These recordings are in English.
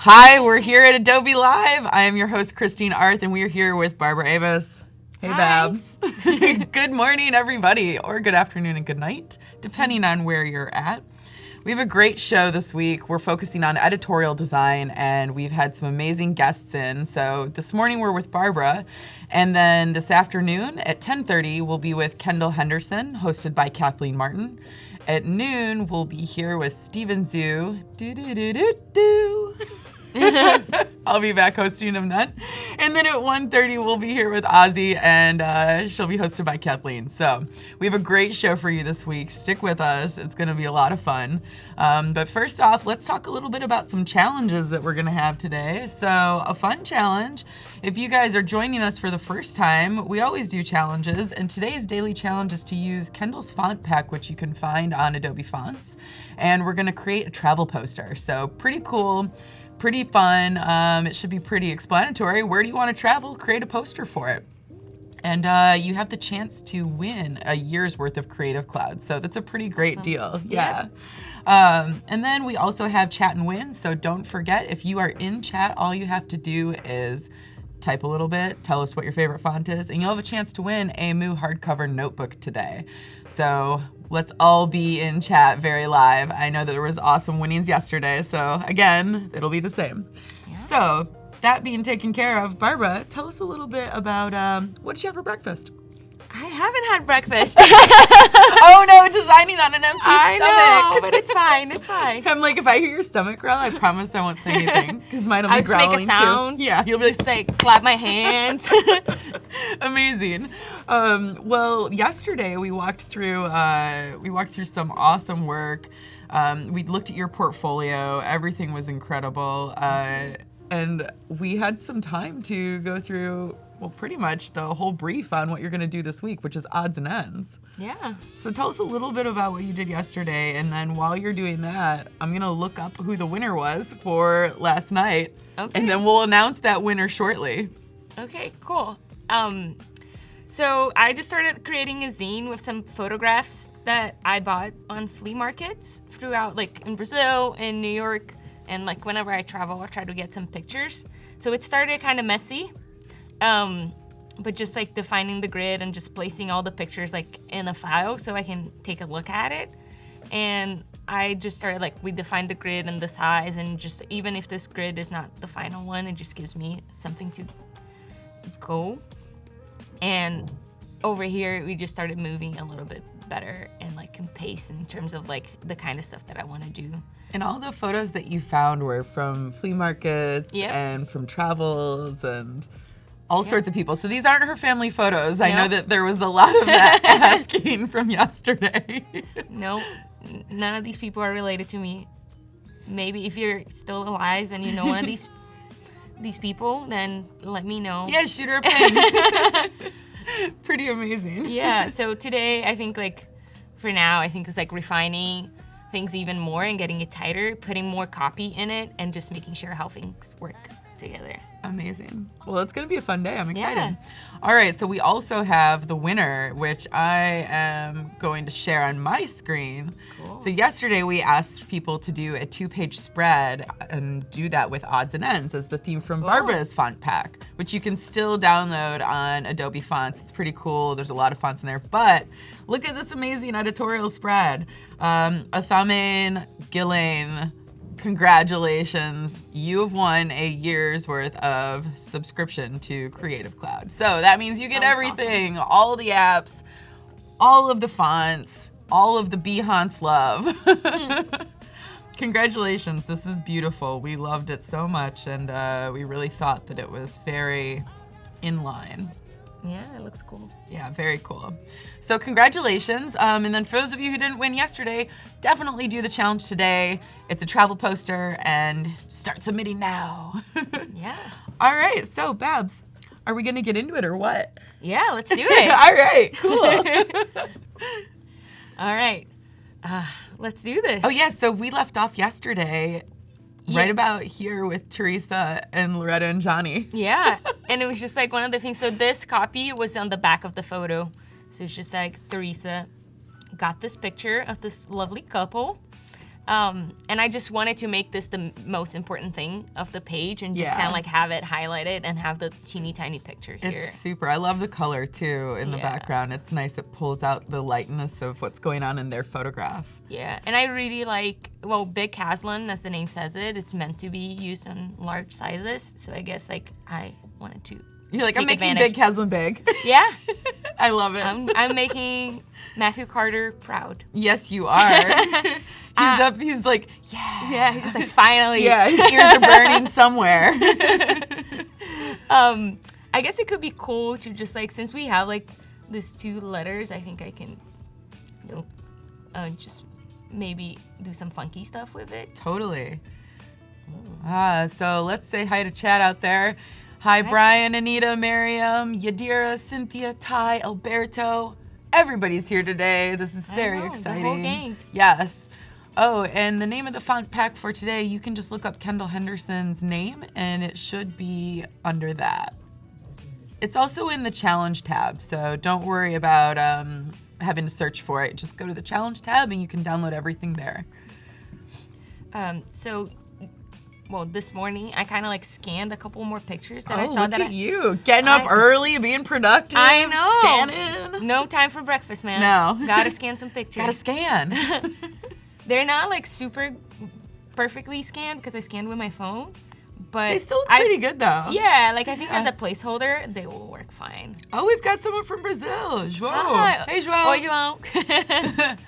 Hi, we're here at Adobe Live. I am your host, Christine Arth, and we are here with Bárbara Abbês. Hey, Hi. Babs. Good morning, everybody, or good afternoon and good night, depending on where you're at. We have a great show this week. We're focusing on editorial design, and we've had some amazing guests in. So this morning we're with Bárbara, and then this afternoon at 10:30 we'll be with Kendall Henderson, hosted by Kathleen Martin. At noon we'll be here with Steven Zhu. I'll be back hosting him then. And then at 1:30 we'll be here with Ozzy, and she'll be hosted by Kathleen. So we have a great show for you this week. Stick with us. It's going to be a lot of fun. But first off, let's talk a little bit about some challenges that we're going to have today. So a fun challenge. If you guys are joining us for the first time, we always do challenges, and today's daily challenge is to use Kendall's font pack, which you can find on Adobe Fonts, and we're going to create a travel poster. So pretty cool. Pretty fun. It should be pretty explanatory. Where do you want to travel? Create a poster for it. And you have the chance to win a year's worth of Creative Cloud. So that's a pretty great deal. Yeah. And then we also have chat and win. So don't forget, if you are in chat, all you have to do is type a little bit, tell us what your favorite font is, and you'll have a chance to win a Moo hardcover notebook today. So let's all be in chat very live. I know that there was awesome winnings yesterday, so again, it'll be the same. Yeah. So that being taken care of, Bárbara, tell us a little bit about what did you have for breakfast? I haven't had breakfast. Oh no, designing on an empty stomach. I know, but it's fine. It's fine. I'm like, if I hear your stomach growl, I promise I won't say anything because mine will be growling make a sound. too. Yeah, you'll be Just like clap my hands. Amazing. Well, yesterday we walked through some awesome work. We looked at your portfolio. Everything was incredible, and we had some time to go through. Well, pretty much the whole brief on what you're going to do this week, which is odds and ends. Yeah. So tell us a little bit about what you did yesterday, and then while you're doing that, I'm going to look up who the winner was for last night, Okay. and then we'll announce that winner shortly. Okay, cool. So I just started creating a zine with some photographs that I bought on flea markets throughout, like in Brazil, in New York, and like whenever I travel, I try to get some pictures. So it started kind of messy. But just like defining the grid and just placing all the pictures like in a file so I can take a look at it. And I just started like, we defined the grid and the size, and just even if this grid is not the final one, it just gives me something to go. And over here, we just started moving a little bit better and like can pace in terms of like the kind of stuff that I want to do. And all the photos that you found were from flea markets and from travels and all sorts of people. So these aren't her family photos. I know that there was a lot of that asking from yesterday. No, none of these people are related to me. Maybe if you're still alive and you know one of these people, then let me know. Yeah, shoot her a ping. Pretty amazing. Yeah, so today I think like, for now, I think it's like refining things even more and getting it tighter, putting more copy in it, and just making sure how things work together. Amazing. Well, it's going to be a fun day. I'm excited. Yeah. All right, so we also have the winner, which I am going to share on my screen. Cool. So yesterday we asked people to do a 2-page spread and do that with odds and ends as the theme from Bárbara's font pack, which you can still download on Adobe Fonts. It's pretty cool. There's a lot of fonts in there, but look at this amazing editorial spread. Athamen Gillane, congratulations, you have won a year's worth of subscription to Creative Cloud. So that means you get everything, awesome. All the apps, all of the fonts, all of the Behance love. Congratulations, this is beautiful. We loved it so much, and we really thought that it was very in line. Yeah, it looks cool. Yeah, very cool. So congratulations. And then for those of you who didn't win yesterday, definitely do the challenge today. It's a travel poster, and start submitting now. Yeah. All right, so Babs, are we gonna get into it or what? Yeah, let's do it. All right, cool. All right, let's do this. Oh yeah, so we left off yesterday right about here with Teresa and Loretta and Johnny. Yeah, and it was just like one of the things. So this copy was on the back of the photo. So it's just like Teresa got this picture of this lovely couple And I just wanted to make this the most important thing of the page and just kind of like have it highlighted and have the teeny tiny picture here. It's super. I love the color too in the background. It's nice. It pulls out the lightness of what's going on in their photograph. Yeah, and I really like, well, Big Caslin, as the name says it, is meant to be used in large sizes. So I guess like I wanted to You're like, I'm making advantage. Big Caslin big. Yeah. I love it. I'm making Matthew Carter proud. Yes, you are. He's like, yeah. Yeah, he's just like, finally. Yeah, his ears are burning somewhere. I guess it could be cool to just like, since we have like these 2 letters, I think I can just maybe do some funky stuff with it. Totally. So let's say hi to Chad out there. Hi, Brian, Anita, Miriam, Yadira, Cynthia, Ty, Alberto. Everybody's here today. This is very exciting. The whole gang. Yes. Oh, and the name of the font pack for today, you can just look up Kendall Henderson's name, and it should be under that. It's also in the challenge tab, so don't worry about having to search for it. Just go to the challenge tab, and you can download everything there. Well, this morning I kind of like scanned a couple more pictures that I saw. Look at you getting up early, being productive. I know. Scanning. No time for breakfast, man. No. Gotta scan some pictures. Gotta scan. They're not like super perfectly scanned because I scanned with my phone, but They still look pretty good though. Yeah, like I think as a placeholder they will work fine. Oh, we've got someone from Brazil. João. Hi. Hey, João. Oi, João.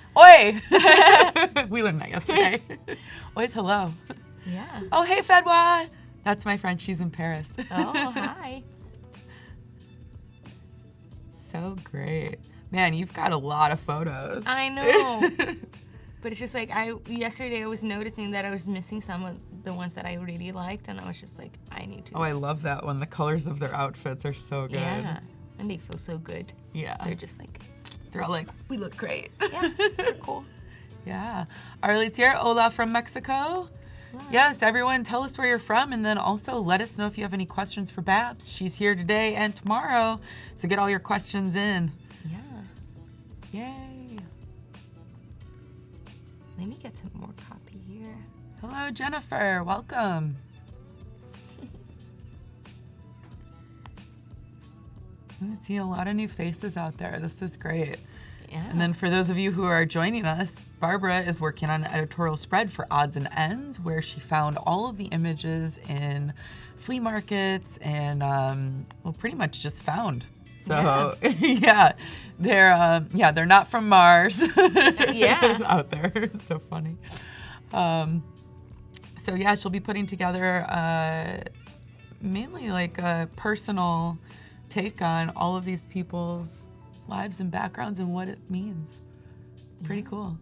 Oi. We learned that yesterday. Oi's hello. Yeah. Oh, hey, Fedwa. That's my friend. She's in Paris. Oh, hi. So great. Man, you've got a lot of photos. I know. But it's just like, yesterday I was noticing that I was missing some of the ones that I really liked, and I was just like, I need to. Oh, I love that one. The colors of their outfits are so good. Yeah, and they feel so good. Yeah. They're just like, They're all like, we look great. yeah, they're cool. Yeah. Arlie's here. Hola from Mexico. Wow. Yes, everyone, tell us where you're from, and then also let us know if you have any questions for Babs. She's here today and tomorrow, so get all your questions in. Yeah. Yay. Let me get some more copy here. Hello, Jennifer. Welcome. I'm seeing a lot of new faces out there. This is great. Yeah. And then for those of you who are joining us, Barbara is working on an editorial spread for Odds and Ends, where she found all of the images in flea markets and, well, pretty much just found. So yeah, they're not from Mars. Yeah. Out there, it's so funny. So yeah, she'll be putting together mainly like a personal take on all of these people's lives and backgrounds and what it means. Pretty cool.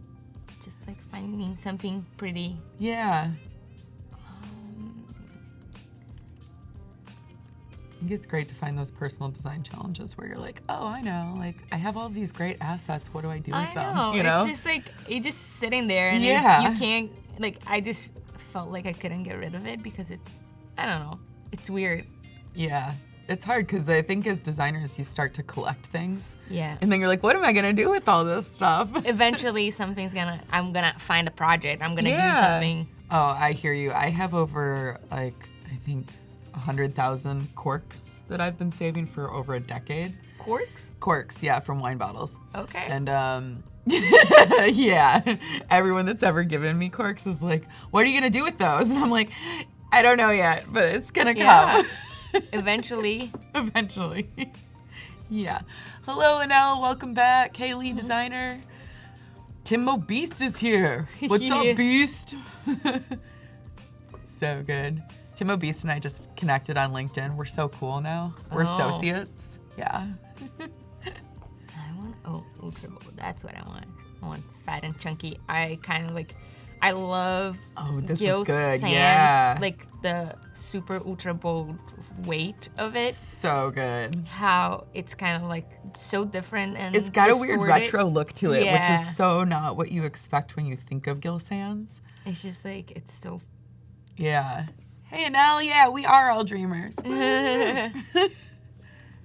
Just like finding something pretty. Yeah. I think it's great to find those personal design challenges where you're like, oh, I know, like I have all these great assets. What do I do with them? I know. You know, It's just like you're just sitting there and Yeah. you can't. Like I just felt like I couldn't get rid of it because it's, I don't know, it's weird. yeah. It's hard because I think as designers you start to collect things. Yeah. And then you're like, what am I gonna do with all this stuff? Eventually I'm gonna find a project. I'm gonna do something. Oh, I hear you. I have over like I think 100,000 corks that I've been saving for over a decade. Corks? Corks, yeah, from wine bottles. Okay. And yeah, everyone that's ever given me corks is like, what are you gonna do with those? And I'm like, I don't know yet, but it's gonna come. Eventually. Eventually. Yeah. Hello, Anel. Welcome back. Haley, designer. Timbo Beast is here. What's up, Beast? So good. Timbo Beast and I just connected on LinkedIn. We're so cool now. We're associates. Yeah. I want ultra bold. That's what I want. I want fat and chunky. I kind of like, I love This Gil is good. Sans, Yeah. like the super ultra bold weight of it. So good. How it's kind of like so different and It's got a weird distorted. retro look to it, Yeah. which is so not what you expect when you think of Gil Sans. It's just like, it's so. Yeah. Hey, Anel. Yeah, we are all dreamers. I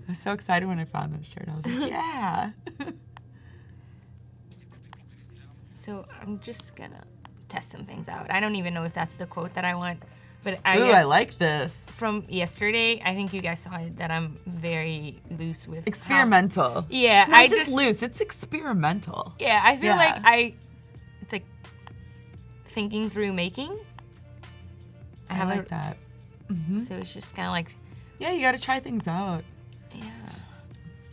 was so excited when I found this shirt. I was like, yeah. So I'm just gonna test some things out. I don't even know if that's the quote that I want, but I like this. From yesterday, I think you guys saw it, that I'm very loose with experimental. Yeah, it's not just loose. It's experimental. Yeah, I feel like it's like thinking through making. I like that. Mm-hmm. So it's just kind of like. Yeah, you got to try things out. Yeah,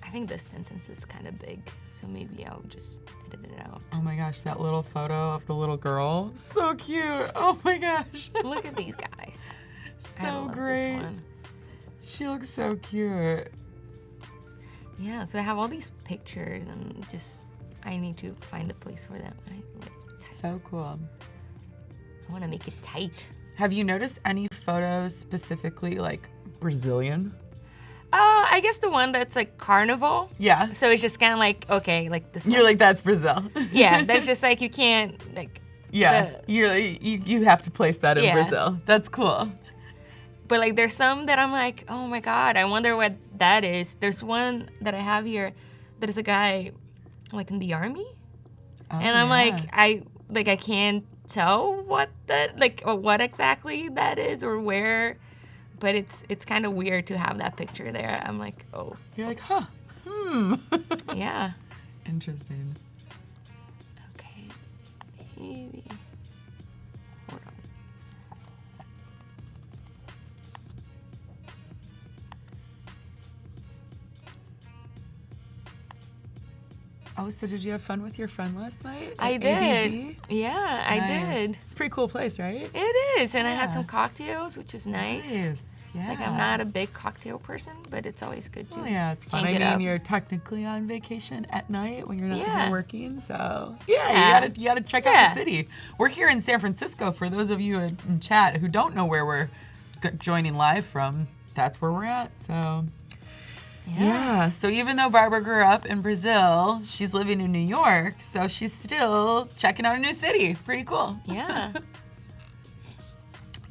I think this sentence is kind of big, so maybe I'll just edit it out. Oh my gosh, that little photo of the little girl, so cute. Oh my gosh. Look at these guys. So great. She looks so cute. Yeah, so I have all these pictures and I need to find a place for them. So cool. I want to make it tight. Have you noticed any photos specifically like Brazilian? I guess the one that's like carnival. Yeah. So it's just kind of like, okay, like this one. You're like, that's Brazil. Yeah, that's just like, you can't, like. Yeah, you have to place that in Brazil. That's cool. But like, there's some that I'm like, oh my God, I wonder what that is. There's one that I have here that is a guy like in the army. Oh, and I'm like, I can't tell what that, like, or what exactly that is or where. But it's kind of weird to have that picture there. I'm like, oh. You're like, huh, Yeah. Interesting. Okay, maybe. Hold on. Oh, so did you have fun with your friend last night? I did. Yeah, nice. I did. It's a pretty cool place, right? It is, and I had some cocktails, which was nice. Nice. Yeah. It's like I'm not a big cocktail person, but it's always good to it's fun. change it up. You're technically on vacation at night when you're not here working, so you gotta check out the city. We're here in San Francisco. For those of you in chat who don't know where we're joining live from, that's where we're at. So. Yeah, so even though Barbara grew up in Brazil, she's living in New York, so she's still checking out a new city. Pretty cool. Yeah.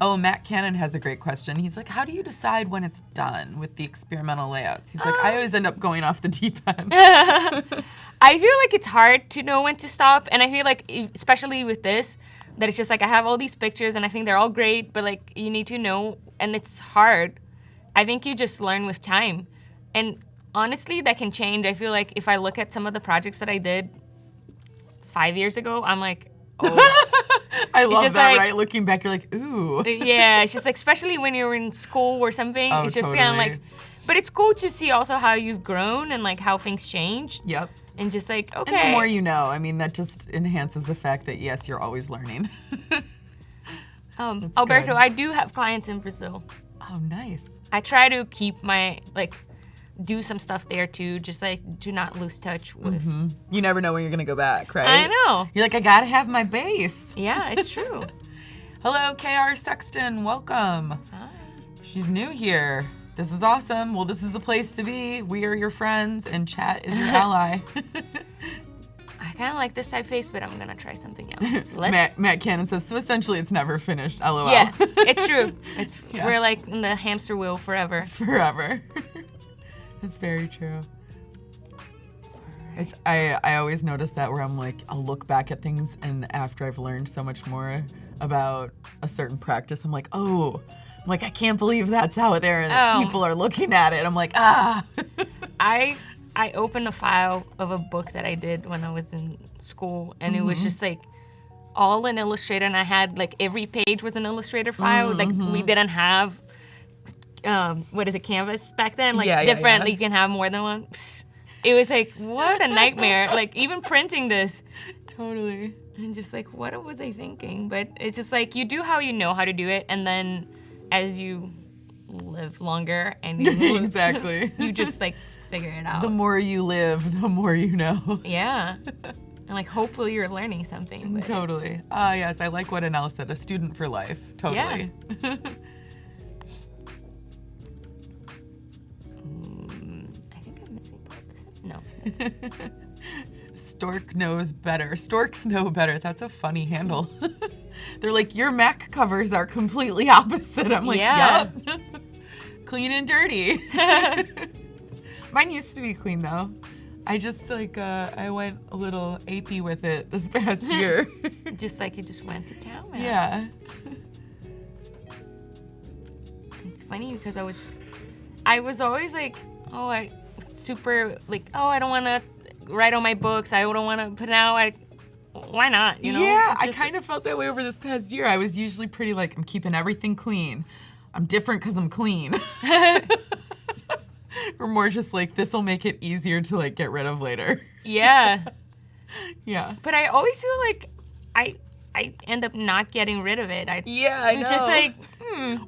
Oh, Matt Cannon has a great question. He's like, how do you decide when it's done with the experimental layouts? He's like, I always end up going off the deep end. I feel like it's hard to know when to stop, and I feel like, especially with this, that it's just like I have all these pictures, and I think they're all great, but like you need to know, and it's hard. I think you just learn with time. And honestly, that can change. I feel like if I look at some of the projects that I did 5 years ago, I'm like, oh. I love that, like, right? Looking back, you're like, ooh. Yeah, it's just like, especially when you're in school or something, it's just kind of like, but it's cool to see also how you've grown and like how things change. Yep. And just like, okay. And the more you know, I mean, that just enhances the fact that, yes, you're always learning. Alberto, good. I do have clients in Brazil. Oh, nice. I try to keep my, like, do some stuff there too, just like do not lose touch with. Mm-hmm. You never know when you're gonna go back, right? I know. You're like, I gotta have my base. Yeah, it's true. Hello, KR Sexton, welcome. Hi. She's new here. This is awesome. Well, this is the place to be. We are your friends and chat is your ally. I kind of like this typeface, but I'm gonna try something else. Matt Cannon says, so essentially it's never finished, LOL. Yeah, it's true. We're like in the hamster wheel forever. Forever. That's very true. I always notice that where I'm like, I'll look back at things and after I've learned so much more about a certain practice, I'm like, I can't believe that's how people are looking at it. I'm like, I opened a file of a book that I did when I was in school, and it was just like all in Illustrator, and I had like every page was an Illustrator file. Like we didn't have Canvas back then? Like different, like you can have more than one. It was like, what a nightmare. Like even printing this. Totally. And just like, what was I thinking? But it's just like, you do how you know how to do it. And then as you live longer and you exactly, you just like figure it out. The more you live, the more you know. Yeah. And like, hopefully you're learning something. But... Totally. Yes, I like what Anel said, a student for life. Totally. Yeah. No. Stork knows better. Storks know better. That's a funny handle. They're like, your Mac covers are completely opposite. I'm like, yup. Clean and dirty. Mine used to be clean though. I just like I went a little apey with it this past year. Just like you just went to town, man. Yeah. It's funny because I was always like, oh, I super like, oh, I don't want to write on my books. I don't want to put it out. Why not? You know? Yeah, It's I just- kind of felt that way over this past year. I was usually pretty like, I'm keeping everything clean. I'm different because I'm clean. Or more just like, this will make it easier to like get rid of later. Yeah. Yeah. But I always feel like I end up not getting rid of it. Yeah, I know. It's just like,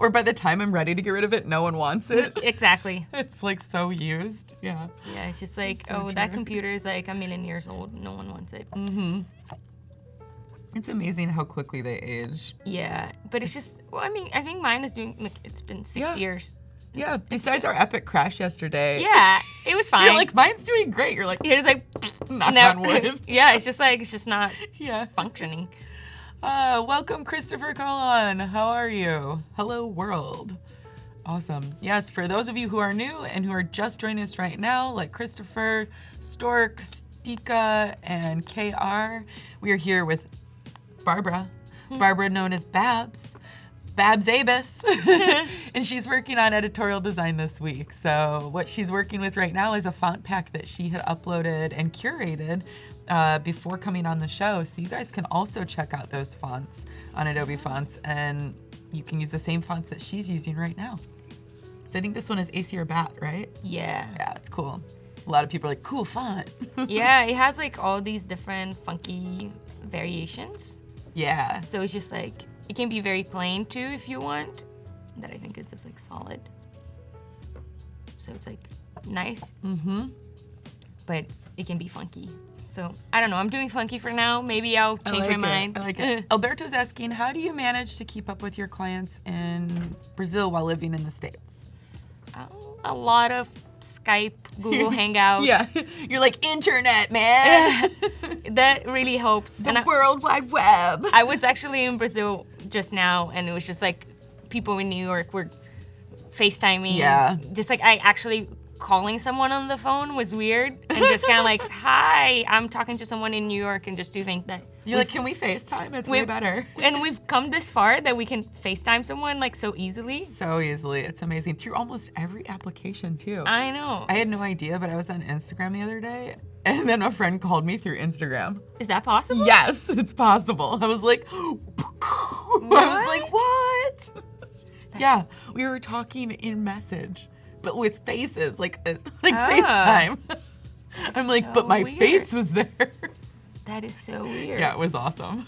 Or by the time I'm ready to get rid of it, no one wants it. exactly. It's like so used. Yeah. Yeah, it's just like, so oh, that true. computer is like a million years old. No one wants it. It's amazing how quickly they age. Yeah, but it's just, well, I mean, I think mine is doing, like, it's been 6 Yeah. years. Yeah, besides our epic crash yesterday. Yeah, it was fine. You're like, mine's doing great. You're like, It's like, knock never- on wood. Yeah, it's just not Yeah. functioning. Welcome, Christopher Collin. How are you? Hello, world. Awesome. Yes, for those of you who are new and who are just joining us right now, like Christopher, Stork, Stika, and KR, we are here with Barbara. Barbara, known as Babs. Babs Abbês. And she's working on editorial design this week. So what she's working with right now is a font pack that she had uploaded and curated before coming on the show. So you guys can also check out those fonts on Adobe Fonts, and you can use the same fonts that she's using right now. So I think this one is AC or Bat, right? Yeah. Yeah, it's cool. A lot of people are like, cool font. Yeah, it has like all these different funky variations. Yeah. So it's just like, it can be very plain too if you want. That I think is just like solid. So it's like nice. But it can be funky. So I don't know, I'm doing funky for now. Maybe I'll change my mind. I like it. Alberto's asking, how do you manage to keep up with your clients in Brazil while living in the States? A lot of Skype, Google Hangouts. Yeah. You're like, internet, man. That really helps. The World Wide Web. I was actually in Brazil just now, and it was just like people in New York were FaceTiming. Yeah. Just like I actually calling someone on the phone was weird, and just kind of like, hi, I'm talking to someone in New York, and just to think that You're like, can we FaceTime? It's way better. And we've come this far that we can FaceTime someone like so easily. So easily. It's amazing. Through almost every application, too. I know. I had no idea, but I was on Instagram the other day, and then a friend called me through Instagram. Is that possible? Yes, it's possible. I was like, I was like, what? Yeah, we were talking in message, but with faces, like FaceTime. I'm like, so but my weird. face was there. That is so weird. Yeah, it was awesome.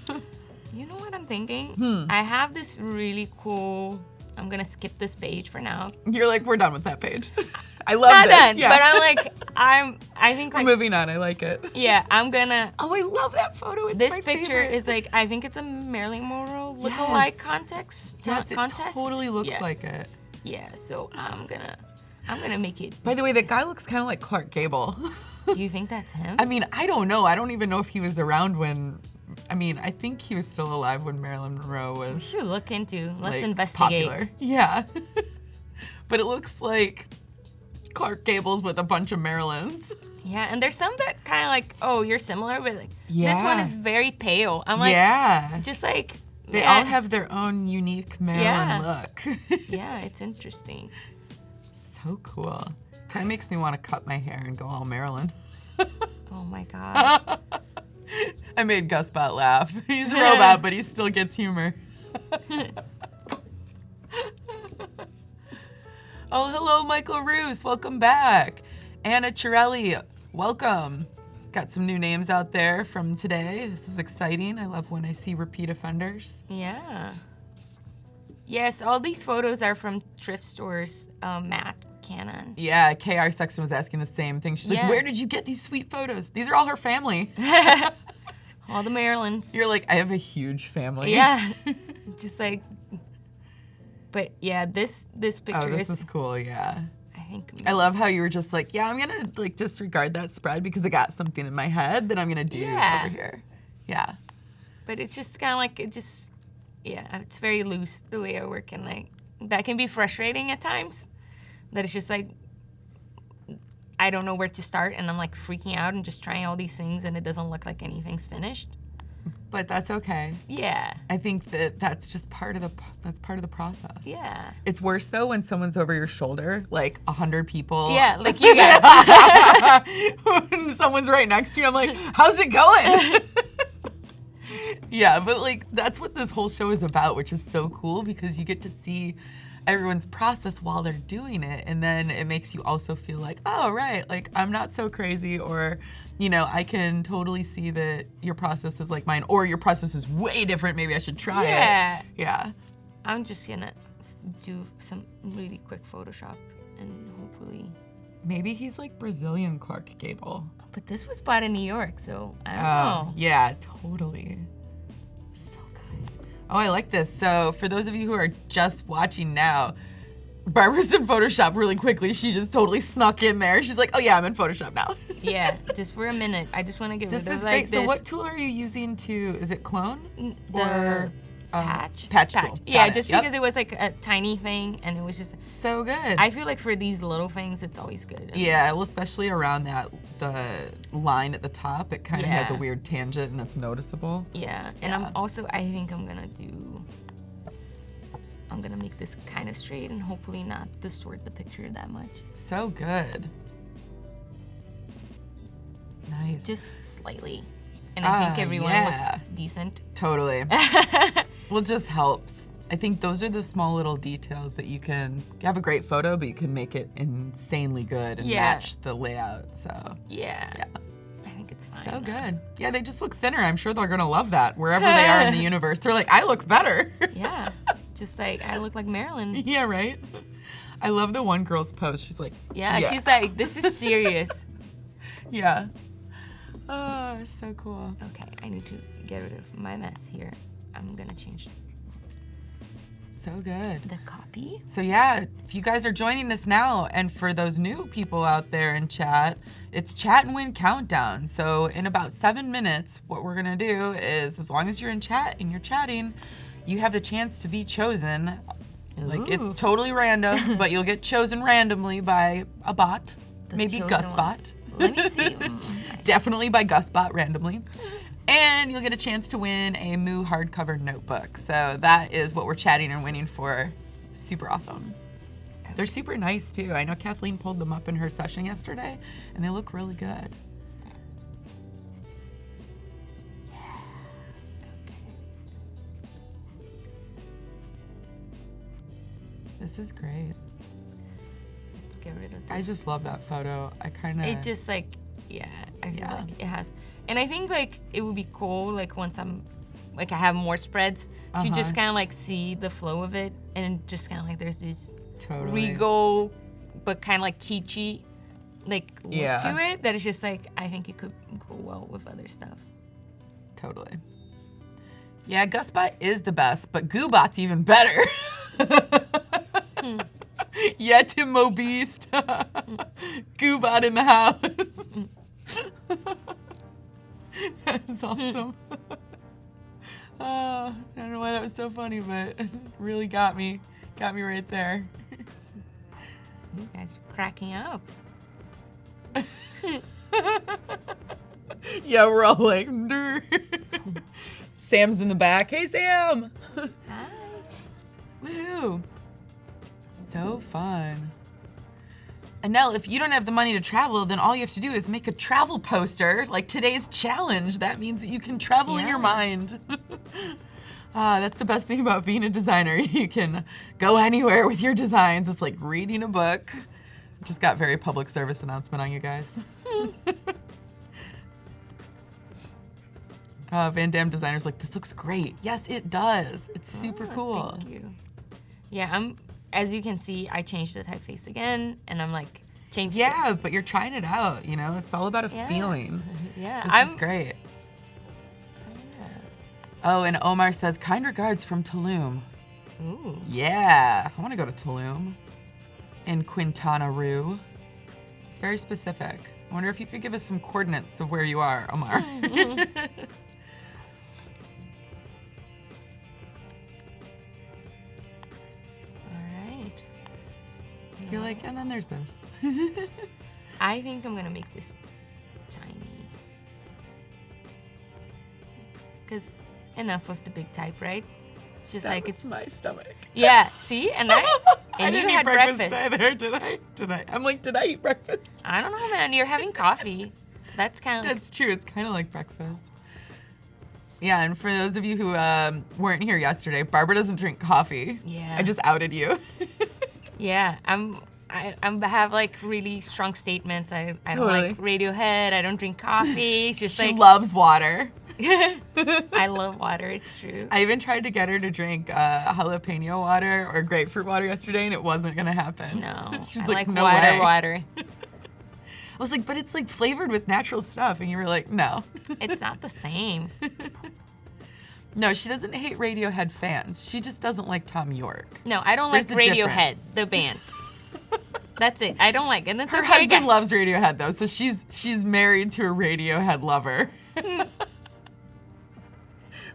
You know what I'm thinking? I have this really cool, I'm gonna skip this page for now. You're like, we're done with that page. I love Not this. done, Yeah. but I'm like, I think We're like, moving on. I like it. yeah, I'm gonna, Oh, I love that photo. It's this my picture favorite. is like, I think it's a Marilyn Monroe Yes. lookalike contest. Yes, it contest. totally looks Yeah. like it. Yeah, so I'm gonna make it. By the way, that guy looks kind of like Clark Gable. Do you think that's him? I mean, I don't know. I don't even know if he was around when. I mean, I think he was still alive when Marilyn Monroe We was should look into. Let's like, investigate. popular. Yeah. But it looks like Clark Gable's with a bunch of Marilyns. Yeah, and there's some that kind of like, oh, you're similar, but like this one Yeah. is very pale. I'm like, Yeah. just like They yeah. all have their own unique Marilyn Yeah. look. Yeah, it's interesting. So cool. Kind of makes me want to cut my hair and go all Marilyn. Oh my god. I made Gusbot laugh. He's a robot, but he still gets humor. Oh, hello, Michael Roos. Welcome back. Anna Chirelli, welcome. Got some new names out there from today. This is exciting. I love when I see repeat offenders. Yeah. Yes, all these photos are from thrift stores. Matt Cannon. Yeah, KR Sexton was asking the same thing. She's like, Yeah. where did you get these sweet photos? These are all her family. All the Marilyns. You're like, I have a huge family. Yeah. Just like. But yeah, this picture Oh, this is cool, yeah. I think. I love how you were just like, yeah, I'm gonna like disregard that spread because I got something in my head that I'm gonna do Yeah. over here. Yeah. But it's just kind of like yeah, it's very loose the way I work, and like that can be frustrating at times. That it's just like I don't know where to start, and I'm like freaking out and just trying all these things, and it doesn't look like anything's finished. But that's okay. Yeah. I think that's just part of the process. Yeah. It's worse though when someone's over your shoulder, like 100 people. Yeah, like you guys. When someone's right next to you, I'm like, how's it going? Yeah, but like that's what this whole show is about, which is so cool because you get to see everyone's process while they're doing it, and then it makes you also feel like, oh right, like I'm not so crazy, or you know, I can totally see that your process is like mine, or your process is way different, maybe I should try it. Yeah. I'm just gonna do some really quick Photoshop and hopefully. Maybe he's like Brazilian Clark Gable. But this was bought in New York, so I don't know. Yeah, totally. So good. Oh, I like this. So for those of you who are just watching now, Barbara's in Photoshop really quickly. She just totally snuck in there. She's like, oh yeah, I'm in Photoshop now. Yeah, just for a minute. I just want to get rid of This is like great. this. So what tool are you using to, is it clone? The patch? Patch tool. Yeah, Got just it. Yep. because it was like a tiny thing and it was just. So good. I feel like for these little things, it's always good. Yeah, well, especially around the line at the top, it kind of has a Yeah. weird tangent and it's noticeable. Yeah, and Yeah. I think I'm gonna make this kind of straight and hopefully not distort the picture that much. So good. Nice. Just slightly. And I think everyone looks decent. Totally. Well, just helps. I think those are the small little details that you can have a great photo, but you can make it insanely good and match the layout. So Yeah. I think it's fine. so good. Yeah, they just look thinner. I'm sure they're gonna love that wherever they are in the universe. They're like, I look better. Yeah. Just like I look like Marilyn. Yeah, right. I love the one girl's post. She's like, Yeah, she's like, this is serious. yeah. Oh, so cool. Okay, I need to get rid of my mess here. I'm gonna change So good. the copy. So yeah, if you guys are joining us now, and for those new people out there in chat, it's Chat and Win Countdown. So in about 7 minutes, what we're gonna do is, as long as you're in chat and you're chatting, you have the chance to be chosen. Like, it's Ooh. totally random, but you'll get chosen randomly by a bot, The maybe chosen Gus one. Bot. Let me see. Definitely by Gus Bot randomly. And you'll get a chance to win a Moo hardcover notebook. So that is what we're chatting and winning for. Super awesome. They're super nice too. I know Kathleen pulled them up in her session yesterday, and they look really good. This is great. Let's get rid of this. I just love that photo. I kind of... It just like, yeah, I feel Yeah. like it has. And I think like it would be cool like once I have more spreads to just kind of like see the flow of it and just kind of like there's this totally regal but kind of like kitschy like look Yeah. to it that is just like I think it could go well with other stuff. Totally. Yeah, GusBot is the best, but GooBot's even better. Yeah, Tim Mo Beast. GooBot in the house. That's awesome. I don't know why that was so funny, but it really got me. Got me right there. You guys are cracking up. Yeah, we're all like, "Durr." Sam's in the back. Hey, Sam. Hi. Woohoo. So fun. And now, if you don't have the money to travel, then all you have to do is make a travel poster, like today's challenge. That means that you can travel in your Yeah. mind. That's the best thing about being a designer. You can go anywhere with your designs. It's like reading a book. Just got very public service announcement on you guys. Van Damme designer's like, this looks great. Yes, it does. It's super cool. Thank you. Yeah, as you can see, I changed the typeface again, and I'm like, changed Yeah, but you're trying it out, you know? It's all about a Yeah. feeling. Yeah, This is great. Oh, and Omar says, kind regards from Tulum. Ooh. Yeah, I want to go to Tulum in Quintana Roo. It's very specific. I wonder if you could give us some coordinates of where you are, Omar. All right. You're like, and then there's this. I think I'm gonna make this tiny. Because enough of the big type, right? It's just That like was my stomach. Yeah, see? And I you didn't had eat breakfast breakfast. either, did I? I'm like, did I eat breakfast? I don't know, man. You're having coffee. That's kind of... That's true. It's kind of like breakfast. Yeah, and for those of you who weren't here yesterday, Barbara doesn't drink coffee. Yeah. I just outed you. Yeah, I have like really strong statements. I don't like Radiohead. I don't drink coffee. It's just She like... loves water. I love water. It's true. I even tried to get her to drink jalapeno water or grapefruit water yesterday, and it wasn't gonna happen. No, She's I like, like no water, way. water. I was like, but it's like flavored with natural stuff, and you were like, no. It's not the same. No, she doesn't hate Radiohead fans. She just doesn't like Tom York. No, I don't There's like a Radiohead, difference. the band. That's it. I don't like it. And it's Her okay, husband guys. loves Radiohead though, so she's married to a Radiohead lover,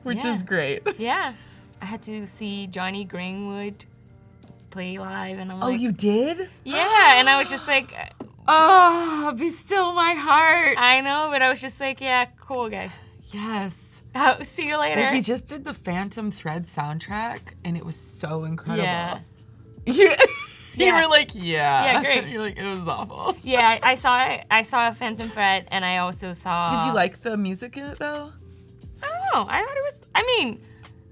which Yeah. is great. Yeah. I had to see Johnny Greenwood play live, and I'm Oh, like... you did? Yeah, and I was just like... Oh, be still my heart. I know, but I was just like, yeah, cool, guys. Yes. Oh, see you later. Well, he just did the Phantom Thread soundtrack, and it was so incredible. Yeah. You Yeah. were like, yeah. Yeah, great. You're like, it was awful. Yeah, I saw it. I saw Phantom Thread, and I also saw... Did you like the music in it though? I don't know. I thought it was... I mean,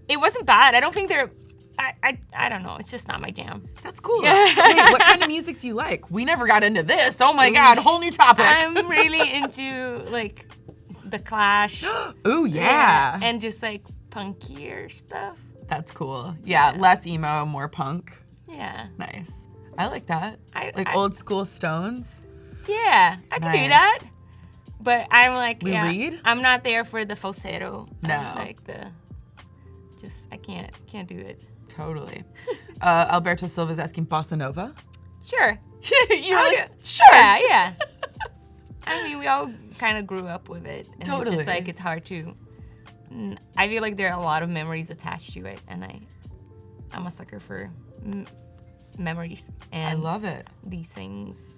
it wasn't bad. I don't think they're... I don't know. It's just not my jam. That's cool. Yeah. Wait, what kind of music do you like? We never got into this. Oh my God, whole new topic. I'm really into, like, The Clash. Ooh, yeah. And just, like, punkier stuff. That's cool. Yeah, less emo, more punk. Yeah. Nice. I like that. I- old school Stones. Yeah, I can do Nice. that. But I'm like, Lou yeah, Reed? I'm not there for the falsetto. No. Like I can't do it. Totally. Alberto Silva's asking bossa nova. Sure. You're I'll like, do- sure. Yeah. I mean, we all kind of grew up with it. And it's Totally. just like, it's hard to... I feel like there are a lot of memories attached to it. And I'm a sucker for memories. And I love it. these things.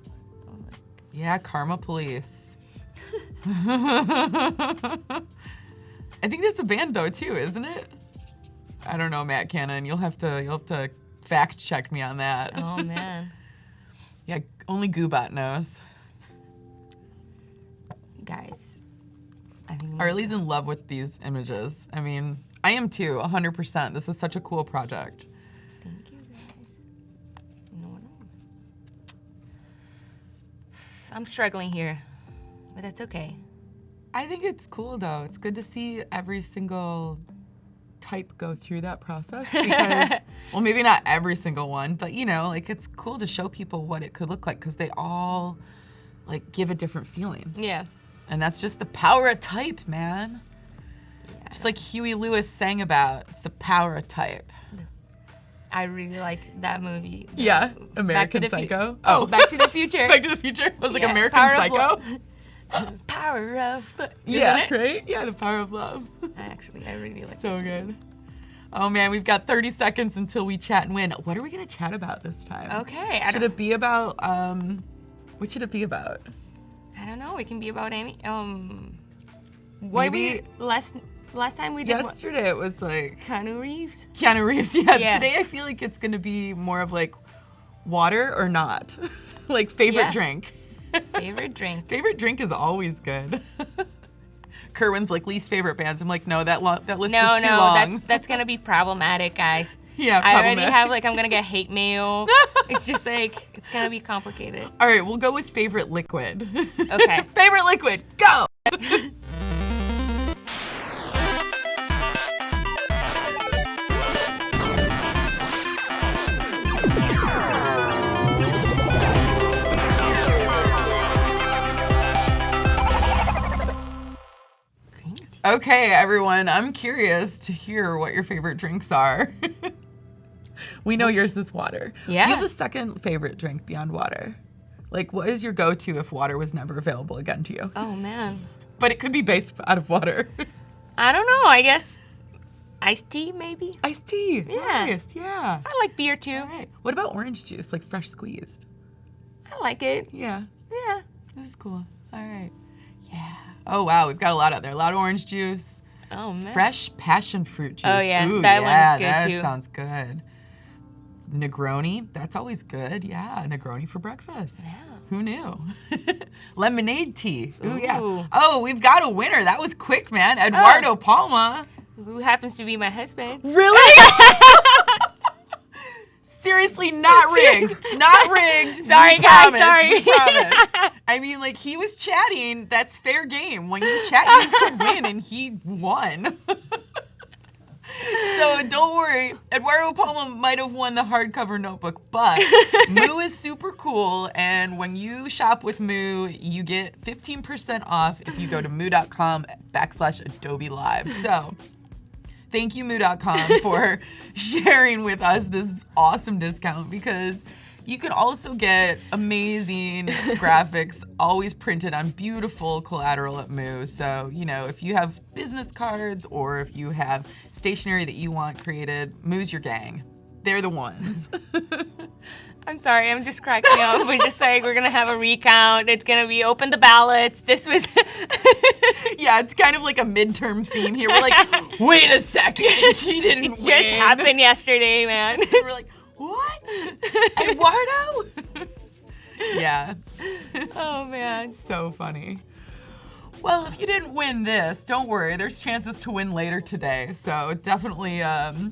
Yeah, Karma Police. I think that's a band though too, isn't it? I don't know, Matt Cannon. You'll have to fact check me on that. Oh, man. Yeah, only Goobot knows. Guys, I think... Arlie's in love with these images. I mean, I am too, 100%. This is such a cool project. Thank you, guys. No. I'm struggling here, but that's okay. I think it's cool though. It's good to see every single type go through that process because, well, maybe not every single one, but you know, like it's cool to show people what it could look like because they all like give a different feeling. Yeah. And that's just the power of type, man. Yeah. Just like Huey Lewis sang about, it's the power of type. I really like that movie. Yeah, Back American to the Psycho. Oh, Back to the Future. Back to the Future. I was like Yeah, American Power of Psycho. Love. Power of... Yeah, Isn't it? right? Yeah, the power of love. I really like So this good. Oh man, we've got 30 seconds until we chat and win. What are we gonna chat about this time? Okay. Should it be about, what should it be about? I don't know. It can be about any... Maybe- Last time we did what? Yesterday it was like Keanu Reeves. Keanu Reeves. Yeah, Yeah. Today I feel like it's gonna be more of like water or not. Like favorite Yeah. drink. Favorite drink. Favorite drink is always good. Kerwin's like least favorite bands. I'm like, no, that list No, is too long. that's gonna be problematic, guys. Yeah, I already problematic. have I'm gonna get hate mail. It's just like it's gonna be complicated. All right, we'll go with favorite liquid. Okay. Favorite liquid, go! Okay, everyone, I'm curious to hear what your favorite drinks are. We know yours is water. Yeah. Do you have a second favorite drink beyond water? Like, what is your go-to if water was never available again to you? Oh man. But it could be based out of water. I don't know. I guess iced tea maybe. Iced tea. Yeah. Nice, yeah. I like beer too. All right. What about orange juice, like fresh squeezed? I like it. Yeah. Yeah. This is cool. All right. Yeah. Oh, wow. We've got a lot out there. A lot of orange juice. Oh, man. Fresh passion fruit juice. Oh, yeah. Ooh, that one is good, that too. sounds good. Negroni. That's always good. Yeah, Negroni for breakfast. Yeah. Who knew? Lemonade tea. Ooh, yeah. Ooh. Oh, we've got a winner. That was quick, man. Eduardo Palma. Who happens to be my husband. Really? Seriously, not rigged. Not rigged. Sorry, We guys, promise. sorry. We promise. I mean, like, he was chatting. That's fair game. When you chat, you could win, and he won. So don't worry. Eduardo Palma might have won the hardcover notebook, but Moo is super cool, and when you shop with Moo, you get 15% off if you go to moo.com/Adobe Live. So thank you, moo.com, for sharing with us this awesome discount, because you can also get amazing graphics always printed on beautiful collateral at Moo. So, you know, if you have business cards or if you have stationery that you want created, Moo's your gang. They're the ones. I'm sorry, I'm just cracking up. We're just like, we're gonna have a recount. It's gonna be open the ballots. This was. Yeah, it's kind of like a midterm theme here. We're like, wait a second, he didn't win. It just happened yesterday, man. And we're like, what? Eduardo? Yeah. Oh, man. So funny. Well, if you didn't win this, don't worry. There's chances to win later today. So definitely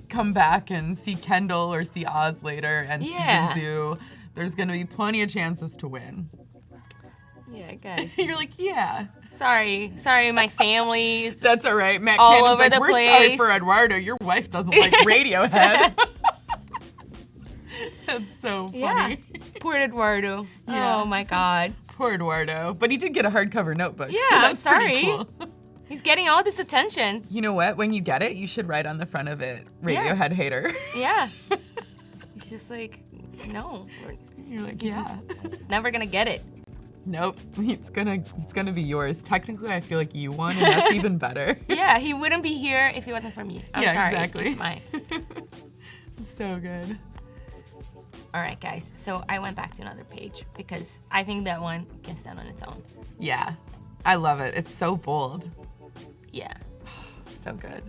come back and see Kendall or see Oz later and Yeah. Steven Zoo. There's going to be plenty of chances to win. Yeah, guys. You're like, yeah. Sorry, my family's. That's all right. Matt All Cannon's over like, the we're sorry place." for Eduardo. Your wife doesn't like Radiohead. That's so funny. Yeah. Poor Eduardo. Yeah. Oh, my God. Poor Eduardo. But he did get a hardcover notebook. Yeah, so I'm that's pretty sorry. cool. He's getting all this attention. You know what? When you get it, you should write on the front of it, Radiohead hater. Yeah. He's just like, no, You're like, yeah. he's never gonna get it. Nope. It's gonna be yours. Technically, I feel like you won, and that's even better. Yeah, he wouldn't be here if it wasn't for me. I'm Yeah, sorry. exactly. It's mine. So good. All right, guys. So I went back to another page because I think that one can stand on its own. Yeah. I love it. It's so bold. Yeah. So good.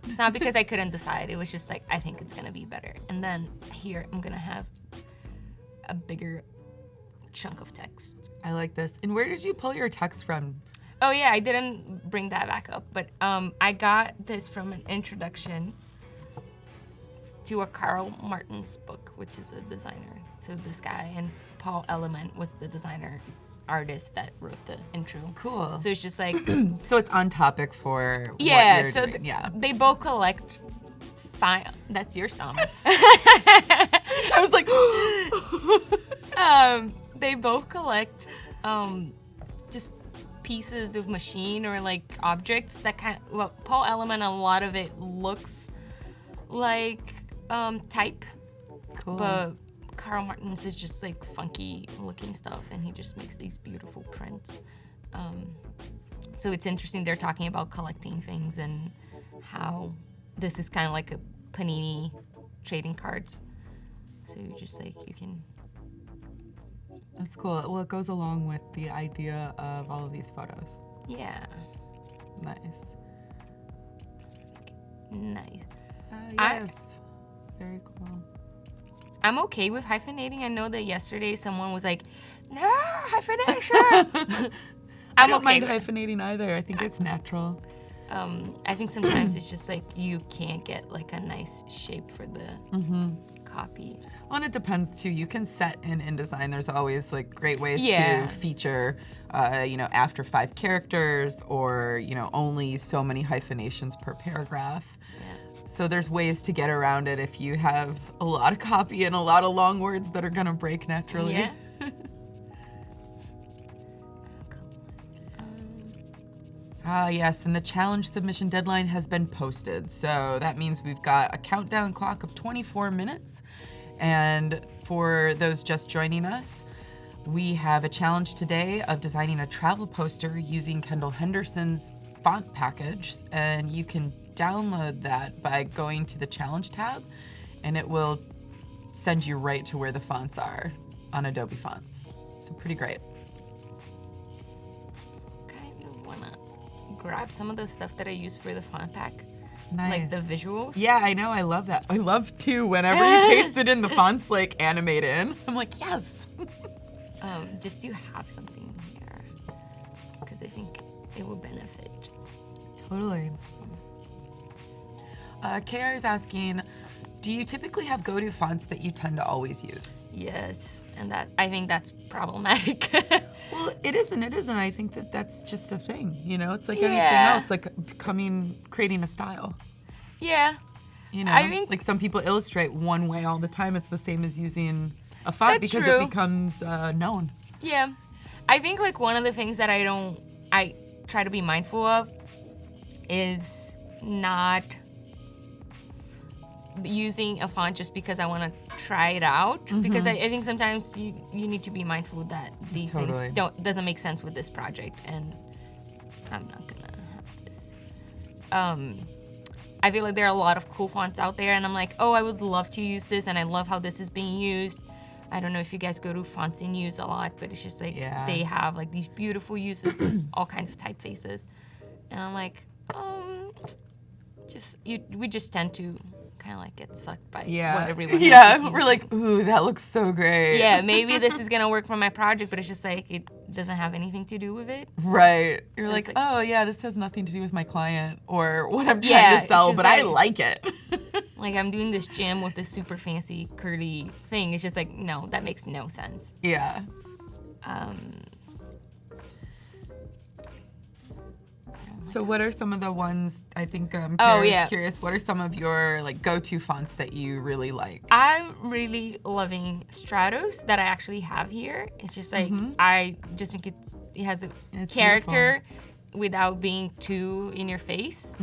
It's not because I couldn't decide. It was just like, I think it's gonna be better. And then here, I'm gonna have a bigger chunk of text. I like this. And where did you pull your text from? Oh yeah, I didn't bring that back up, but I got this from an introduction to a Karl Martin's book, which is a designer. So this guy, and Paul Element was the designer artist that wrote the intro. Cool. So it's just like, So it's on topic for yeah, what you're so doing. Yeah. they both collect fine. That's your stomach. I was like, They both collect just pieces of machine or like objects that well, Paul Element, a lot of it looks like type, cool. but Karl Martin's is just like funky looking stuff, and he just makes these beautiful prints. So it's interesting. They're talking about collecting things and how this is kind of like a Panini trading cards. So you just like, you can. That's cool. Well, it goes along with the idea of all of these photos. Yeah. Nice. Nice. Yes. Very cool. I'm okay with hyphenating. I know that yesterday someone was like, no, hyphenation. I don't okay mind with it. hyphenating either. I think it's natural. I think sometimes it's just like you can't get like a nice shape for the copy. Well, and it depends too. You can set in InDesign. There's always like great ways Yeah. to feature, after 5 characters or, only so many hyphenations per paragraph. Yeah. So there's ways to get around it if you have a lot of copy and a lot of long words that are gonna break naturally. Yeah. Yes, and the challenge submission deadline has been posted. So that means we've got a countdown clock of 24 minutes. And for those just joining us, we have a challenge today of designing a travel poster using Kendall Henderson's font package. And you can download that by going to the challenge tab, and it will send you right to where the fonts are on Adobe Fonts. So pretty great. wanna grab some of the stuff that I use for the font pack. Nice. Like the visuals. Yeah, I know. I love that. I love too whenever you paste it in, the fonts like animate in. I'm like, yes. Just to have something here, because I think it will benefit. Totally. KR is asking, do you typically have go-to fonts that you tend to always use? Yes, and I think that's problematic. Well, it is and it isn't. I think that that's just a thing. You know, it's like anything Yeah. else, like creating a style. Yeah. You know, I think- like some people illustrate one way all the time. It's the same as using a font That's because true. it becomes known. Yeah. I think like one of the things that I try to be mindful of is not using a font just because I want to try it out, because I think sometimes you need to be mindful that these Totally. things doesn't make sense with this project, and I'm not gonna have this. I feel like there are a lot of cool fonts out there, and I'm like, oh, I would love to use this, and I love how this is being used. I don't know if you guys go to Fonts in Use a lot, but it's just like they have like these beautiful uses of all kinds of typefaces, and I'm like, we just tend to kind of like get sucked by what everyone else is using. We're like, ooh, that looks so great. Yeah, maybe this is gonna work for my project, but it's just like it doesn't have anything to do with it. So, Right. You're so like, it's oh yeah, this has nothing to do with my client or what I'm trying to it's sell, just but I like- like it. like I'm doing this gem with this super fancy curly thing. It's just like, no, that makes no sense. Yeah. So what are some of the ones, I think curious, what are some of your like go-to fonts that you really like? I'm really loving Stratos that I actually have here. It's just like, I just think it has a It's character without being too in your face.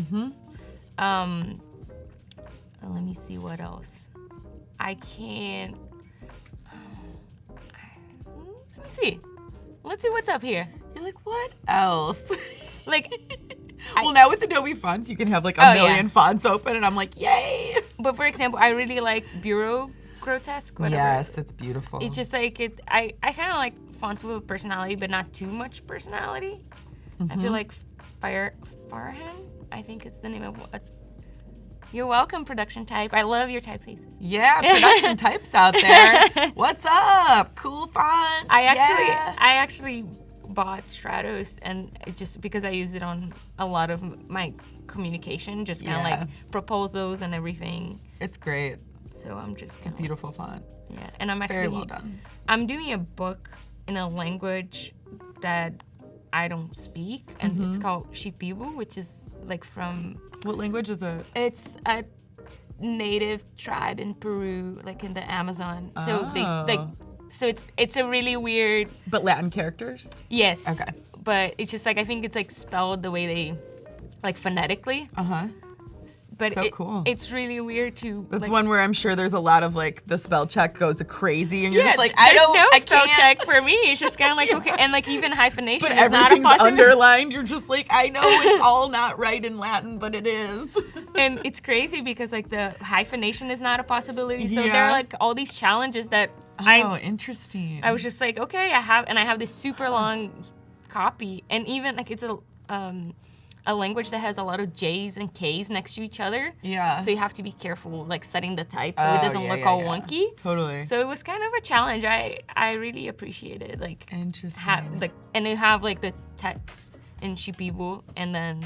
Let me see what else. I can't, let me see. Let's see what's up here. You're like, what else? Like, Well, now with Adobe Fonts, you can have like a million fonts open, and I'm like, yay! but for example, I really like Bureau Grotesque, whatever. Yes, it's beautiful. It's just like I kind of like fonts with personality, but not too much personality. I feel like Farhan, I think it's the name of what. You're welcome, production type. I love your typefaces. Yeah, production types out there. What's up? Cool fonts. I actually bought Stratos, and it just because I use it on a lot of my communication, just kind of like proposals and everything. It's great. So I'm just It's a beautiful font. Yeah, and I'm actually Very well done. I'm doing a book in a language that I don't speak, and it's called Shipibo, which is like from. What language is it? It's a native tribe in Peru, like in the Amazon. So they like, so it's a really weird. But Latin characters? Yes. Okay. But it's just like I think it's like spelled the way they, like phonetically. Uh-huh. But So cool. It's really weird to. That's like, one where I'm sure there's a lot of like the spell check goes crazy, and you're yeah, just like, there's no I spell can't. check for me. It's just kind of like okay, and like even hyphenation But is not a everything's possibility. underlined. You're just like, I know it's all not right in Latin, but it is. And it's crazy because like the hyphenation is not a possibility. So there Yeah. are like all these challenges that Oh, interesting. I was just like, okay, I have this super long copy, and even like it's a language that has a lot of J's and K's next to each other. Yeah. So you have to be careful like setting the type so it doesn't look all wonky. Totally. So it was kind of a challenge. I really appreciated like Interesting. and you have like the text in Shipibo and then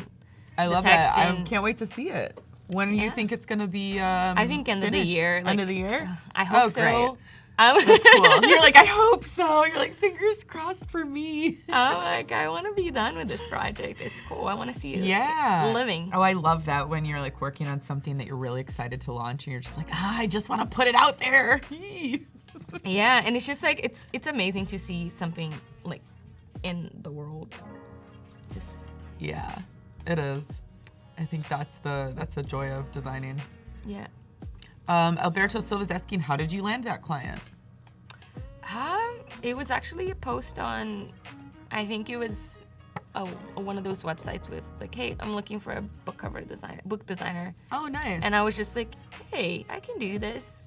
I the love text that. I in- can't wait to see it. When do you think it's gonna be? I think end of the finished? year. End of the year. I hope Oh, so. great. That's cool. You're like, I hope so. You're like, fingers crossed for me. I'm like, I want to be done with this project. It's cool. I want to see it living. Oh, I love that when you're like working on something that you're really excited to launch, and you're just like, I just want to put it out there. Yeah, and it's just like it's amazing to see something like in the world. Just Yeah, it is. I think that's the joy of designing. yeah. Alberto Silva's asking, how did you land that client? It was actually a post on, I think it was one of those websites with like, hey, I'm looking for a book designer. Oh, nice. And I was just like, hey, I can do this.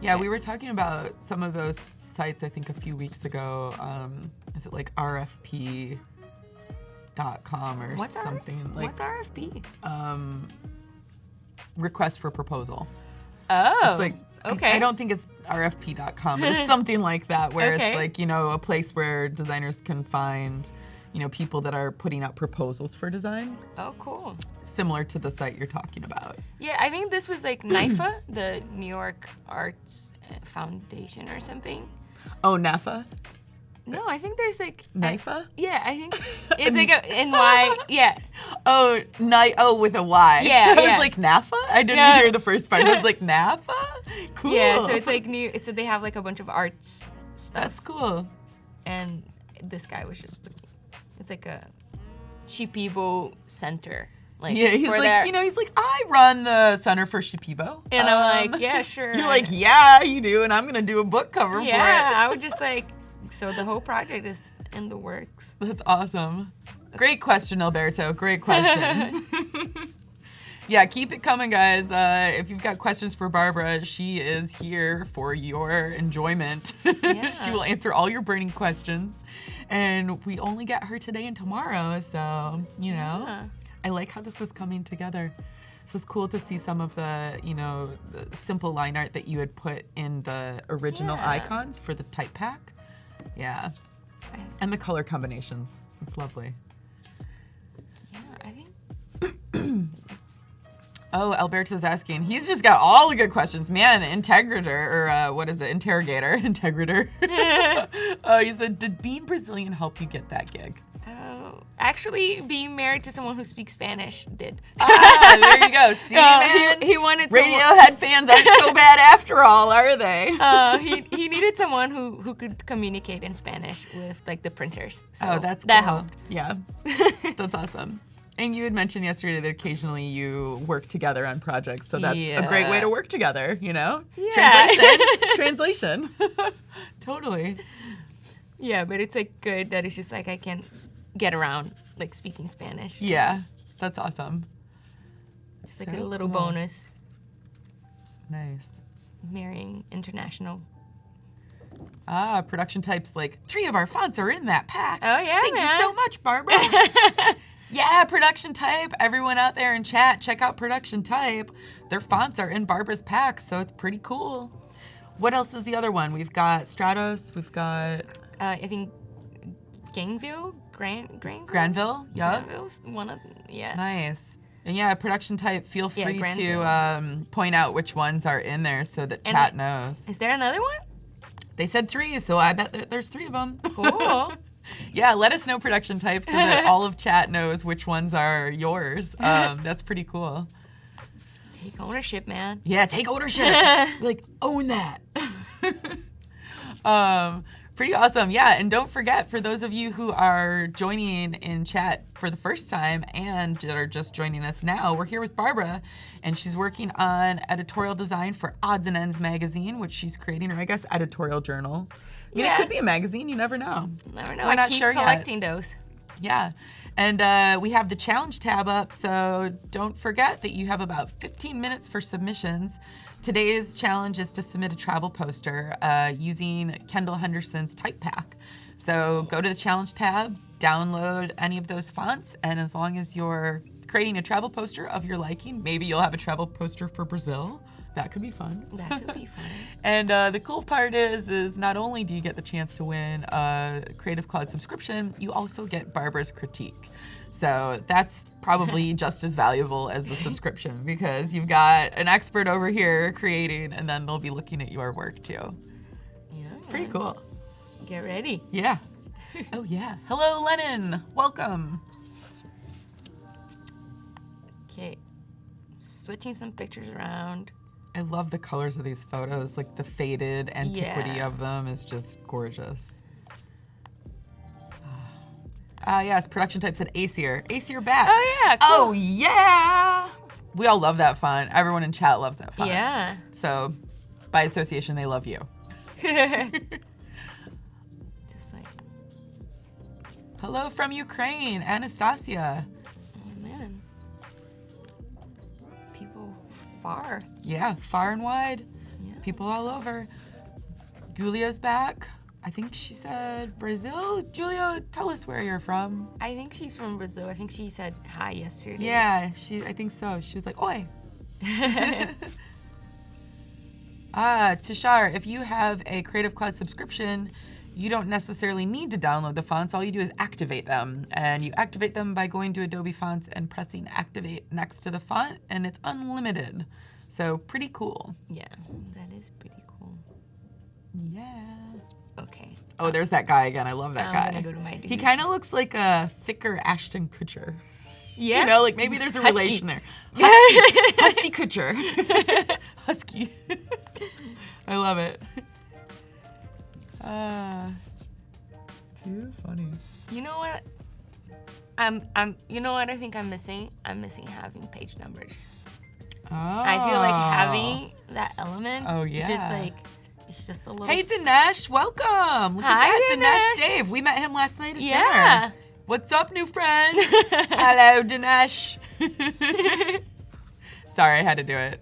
Yeah, we were talking about some of those sites, I think, a few weeks ago. Is it like RFP RFP.com or something. What's RFP? Request for proposal. Oh. It's like, okay. I don't think it's RFP.com, but it's something like that where Okay. it's like, a place where designers can find, people that are putting out proposals for design. Oh, cool. Similar to the site you're talking about. Yeah, I think this was like NYFA, the New York Arts Foundation or something. Oh, NAFA? No, I think there's like... NYFA? Yeah, I think it's like a NY, yeah. Oh, with a Y. Yeah, I was yeah. like, NAFA? I didn't hear the first part. I was like, NAFA? Cool. Yeah, so it's like so they have like a bunch of arts stuff. That's cool. And this guy was just it's like a Shipibo center. Like, yeah, he's for like, he's like, I run the Center for Shipibo. And I'm like, yeah, sure. You're like, yeah, you do, and I'm going to do a book cover for it. Yeah, I would just like, so the whole project is in the works. That's awesome. Great question, Alberto. Great question. Yeah, keep it coming, guys. If you've got questions for Barbara, she is here for your enjoyment. Yeah. She will answer all your burning questions. And we only get her today and tomorrow, so, Yeah. I like how this is coming together. This is cool to see some of the, the simple line art that you had put in the original Yeah. icons for the type pack. Yeah. And the color combinations. It's lovely. Yeah, I think. Oh, Alberto's asking. He's just got all the good questions. Man, integrator, or what is it? Interrogator. Integrator. He said, did being Brazilian help you get that gig? Oh, actually, being married to someone who speaks Spanish did. There you go. See, man? He wanted Radiohead fans aren't so bad after all, are they? he needed someone who could communicate in Spanish with like the printers. So Oh, that's that cool. helped. Yeah, that's awesome. And you had mentioned yesterday that occasionally you work together on projects, so that's a great way to work together, Yeah. Translation. Totally. Yeah, but it's like good that it's just like I can get around like speaking Spanish. Yeah, that's awesome. It's like So a little cool. bonus. Nice. Marrying international. Production types like 3 of our fonts are in that pack. Oh yeah, Thank man. you so much, Barbara. Yeah, Production Type. Everyone out there in chat, check out Production Type. Their fonts are in Barbara's pack, so it's pretty cool. What else is the other one? We've got Stratos. We've got I think Granville. Granville. Yep. Granville's one of yeah. Nice. And yeah, Production Type, feel Yeah, free Granville. to point out which ones are in there so that chat knows. Is there another one? They said 3, so I bet there's 3 of them. Cool. Yeah, let us know Production Type so that all of chat knows which ones are yours. That's pretty cool. Take ownership, man. Yeah, take ownership. Like, own that. Pretty awesome. Yeah, and don't forget, for those of you who are joining in chat for the first time and that are just joining us now, we're here with Barbara, and she's working on editorial design for Odds and Ends magazine, which she's creating, or I guess editorial journal. I mean, Yeah. it could be a magazine. You never know. Never know. We're I not keep sure yet. collecting those. Yeah. And we have the challenge tab up, so don't forget that you have about 15 minutes for submissions. Today's challenge is to submit a travel poster using Kendall Henderson's type pack. So go to the challenge tab, download any of those fonts, and as long as you're creating a travel poster of your liking, maybe you'll have a travel poster for Brazil. That could be fun. That could be fun. And the cool part is not only do you get the chance to win a Creative Cloud subscription, you also get Barbara's critique. So that's probably just as valuable as the subscription because you've got an expert over here creating, and then they'll be looking at your work too. Yeah. Pretty cool. Get ready. Yeah. Oh yeah. Hello, Lennon. Welcome. Okay. Switching some pictures around. I love the colors of these photos. Like the faded antiquity Yeah. of them is just gorgeous. Yes, Production Type said Acier. Acier bat. Oh yeah. Cool. Oh yeah. We all love that font. Everyone in chat loves that font. Yeah. So by association, they love you. Just like, Hello from Ukraine, Anastasia. oh man. People far. Yeah, far and wide. Yeah. People all over. Julia's back. I think she said Brazil. Julia, tell us where you're from. I think she's from Brazil. I think she said hi yesterday. Yeah, I think so. She was like, oi. Tashar, if you have a Creative Cloud subscription, you don't necessarily need to download the fonts. All you do is activate them. And you activate them by going to Adobe Fonts and pressing activate next to the font, and it's unlimited. So pretty cool. Yeah, that is pretty cool. Yeah. Okay. Oh, there's that guy again. I love that guy. I'm gonna go to my dude. He kind of looks like a thicker Ashton Kutcher. Yeah. You know, like maybe there's a Husky. relation there. Husky Kutcher. Husky. I love it. Too funny. You know what? You know what I think I'm missing? I'm missing having page numbers. Oh. I feel like having that element. Oh, yeah. Just like it's just a little. Hey, Dinesh, welcome. Look Hi, at that, Dinesh. Dave. We met him last night at Yeah. dinner. What's up, new friend? Hello, Dinesh. Sorry, I had to do it.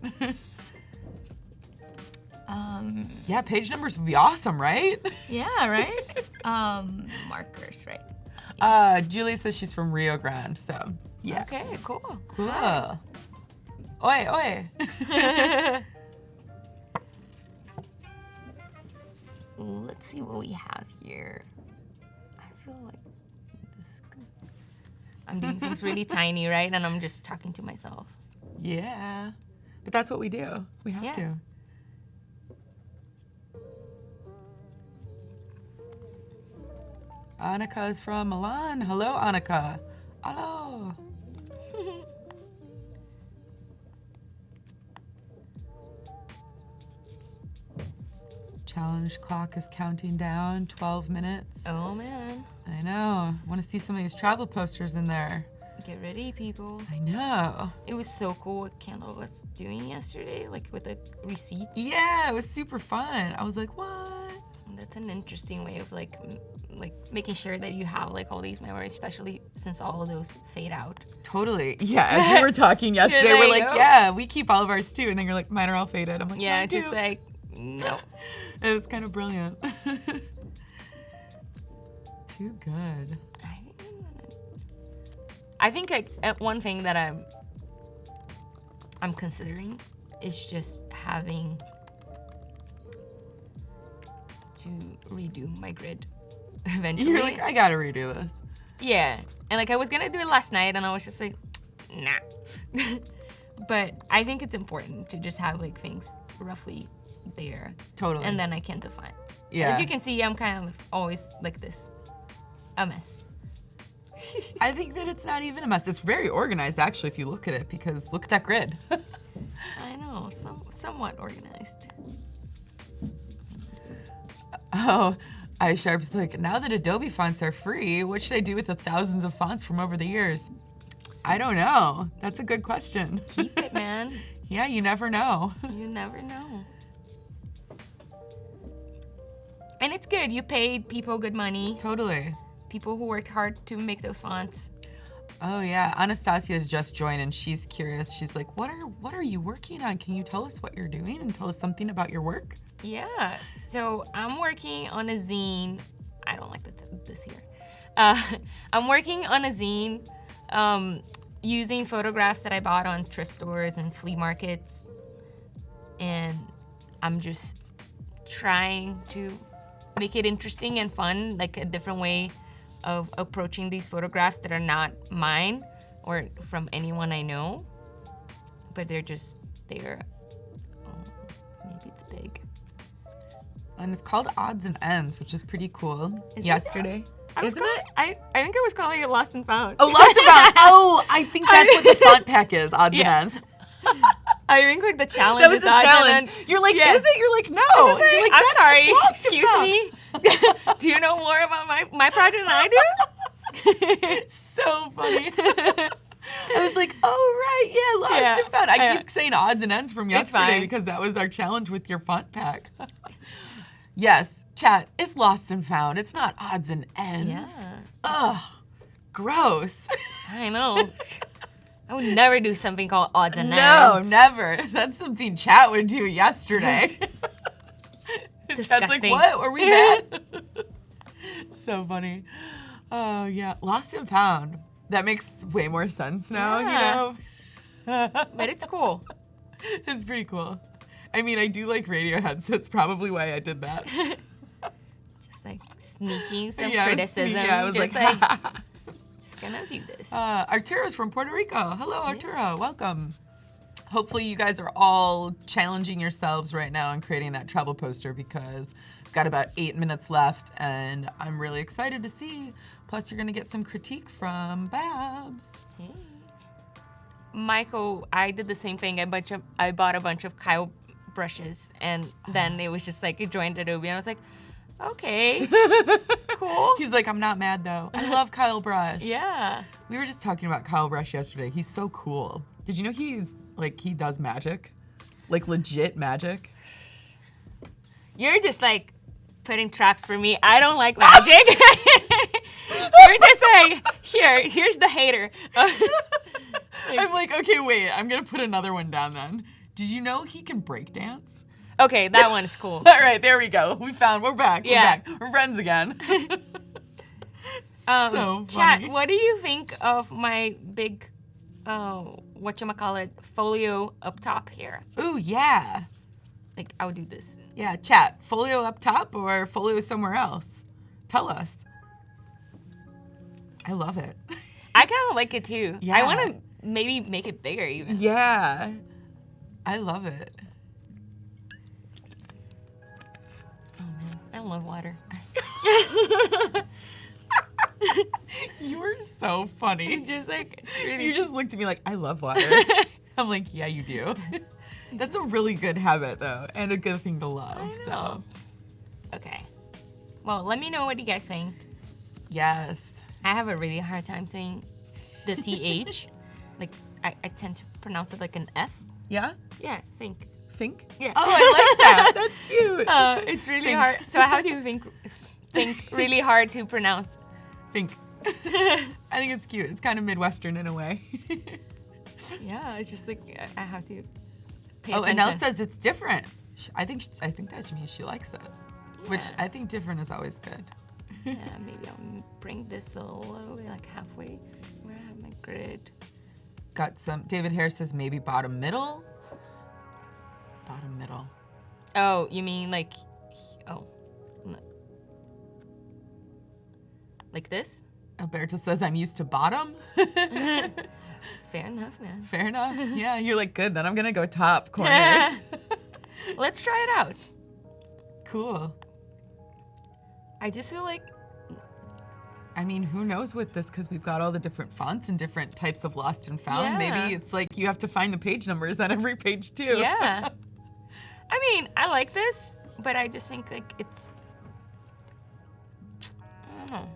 Yeah, page numbers would be awesome, right? Yeah, right? Markers, right? Julie says she's from Rio Grande, so yeah. Okay, cool. Cool. Oi, oi. Let's see what we have here. I feel like I'm doing things really tiny, right? And I'm just talking to myself. Yeah. But that's what we do. We have Yeah. to. Annika is from Milan. Hello, Annika. Hello. Challenge clock is counting down, 12 minutes. Oh man. I know. Want to see some of these travel posters in there. Get ready, people. I know. It was so cool what Kendall was doing yesterday, like with the receipts. Yeah, it was super fun. I was like, what? That's an interesting way of like making sure that you have like all these memories, especially since all of those fade out. Totally. Yeah, as we were talking yesterday, we're like, know. yeah, we keep all of ours too. And then you're like, mine are all faded. I'm like, Yeah, mine just too. like, no. It was kind of brilliant. Too good. I think one thing that I'm considering is just having to redo my grid eventually. You're like, I gotta redo this. Yeah, and like I was gonna do it last night, and I was just like, nah. But I think it's important to just have like things roughly there. Totally. And then I can define. Yeah. As you can see, I'm kind of always like this, a mess. I think that it's not even a mess. It's very organized, actually, if you look at it, because look at that grid. I know, somewhat organized. Oh, iSharp's like, now that Adobe fonts are free, what should I do with the thousands of fonts from over the years? I don't know. That's a good question. Keep it, man. Yeah, you never know. You never know. And it's good. You paid people good money. Totally. People who worked hard to make those fonts. Oh yeah, Anastasia just joined and she's curious. She's like, what are you working on? Can you tell us what you're doing and tell us something about your work? Yeah, so I'm working on a zine. I don't like this here. I'm working on a zine using photographs that I bought on thrift stores and flea markets. And I'm just trying to make it interesting and fun, like a different way of approaching these photographs that are not mine or from anyone I know, but they're there. Oh, maybe it's big. And it's called Odds and Ends, which is pretty cool. Is Yesterday. Isn't it? I think I was calling it Lost and Found. Oh, Lost and Found. Oh, I think that's what the font pack is, Odds Yeah. and Ends. I think like the challenge. That was is the odds and challenge. ends. You're like, Yeah. is it? You're like, no. I was just You're like, like, I'm that's sorry. Lost and Excuse Found. me. Do you know more about my project than I do? So funny. I was like, oh, right, yeah, Lost Yeah. and Found. I keep saying Odds and Ends from yesterday fine. because that was our challenge with your font pack. Yes, chat, it's Lost and Found. It's not Odds and Ends. Yeah. Ugh, gross. I know. I would never do something called odds and No, ends. never. That's something chat would do yesterday. Chad's Disgusting. like, what? Are we bad? So funny. Oh, yeah. Lost and found. That makes way more sense now, Yeah. you know? But it's cool. It's pretty cool. I mean, I do like Radiohead, so it's probably why I did that. Just like sneaking some Yeah, criticism. I was just like, just gonna do this. Arturo's from Puerto Rico. Hello, Arturo. Welcome. Hopefully you guys are all challenging yourselves right now and creating that travel poster because we've got about 8 minutes left and I'm really excited to see. Plus you're gonna get some critique from Babs. Hey. Michael, I did the same thing. I bought a bunch of Kyle brushes and then it was just like it joined Adobe and I was like, okay, cool. He's like, I'm not mad though. I love Kyle Brush. Yeah. We were just talking about Kyle Brush yesterday. He's so cool. Did you know he does magic? Like legit magic? You're just like putting traps for me. I don't like magic. You're just like, here's the hater. I'm like, okay, wait, I'm gonna put another one down then. Did you know he can break dance? Okay, that one's cool. All right, there we go. We're back. Yeah. We're friends again. So Chat, funny. what do you think of my big, whatchamacallit, folio up top here? Ooh, yeah. Like, I'll do this. Yeah, chat. Folio up top or folio somewhere else? Tell us. I love it. I kind of like it too. Yeah. I want to maybe make it bigger even. Yeah. I love it. Oh man, I love water. You're so funny. Just like, it's really You just looked at me like, I love water. I'm like, yeah, you do. That's a really good habit, though, and a good thing to love. I So, know. Okay. Well, let me know what you guys think. yes. I have a really hard time saying the TH. Like, I tend to pronounce it like an F. Yeah? Yeah, think. Think? Yeah. Oh, I like that. That's cute. It's really Think. hard. So how do you think really hard to pronounce? Think. I think it's cute. It's kind of Midwestern in a way. Yeah, it's just like I have to pay Oh, attention. Anel says it's different. I think that means she likes it, which Yeah. I think different is always good. Yeah, maybe I'll bring this a little bit, like halfway where I have my grid. Got some. David Harris says maybe bottom middle. Bottom middle. Oh, you mean like, oh, like this? Alberto says I'm used to bottom. Fair enough, man. Fair enough. Yeah, you're like, good, then I'm gonna go top corners. Let's try it out. Cool. I just feel like, I mean, who knows with this, because we've got all the different fonts and different types of lost and found. Yeah. Maybe it's like you have to find the page numbers on every page too. yeah. I mean, I like this, but I just think like it's, I don't know.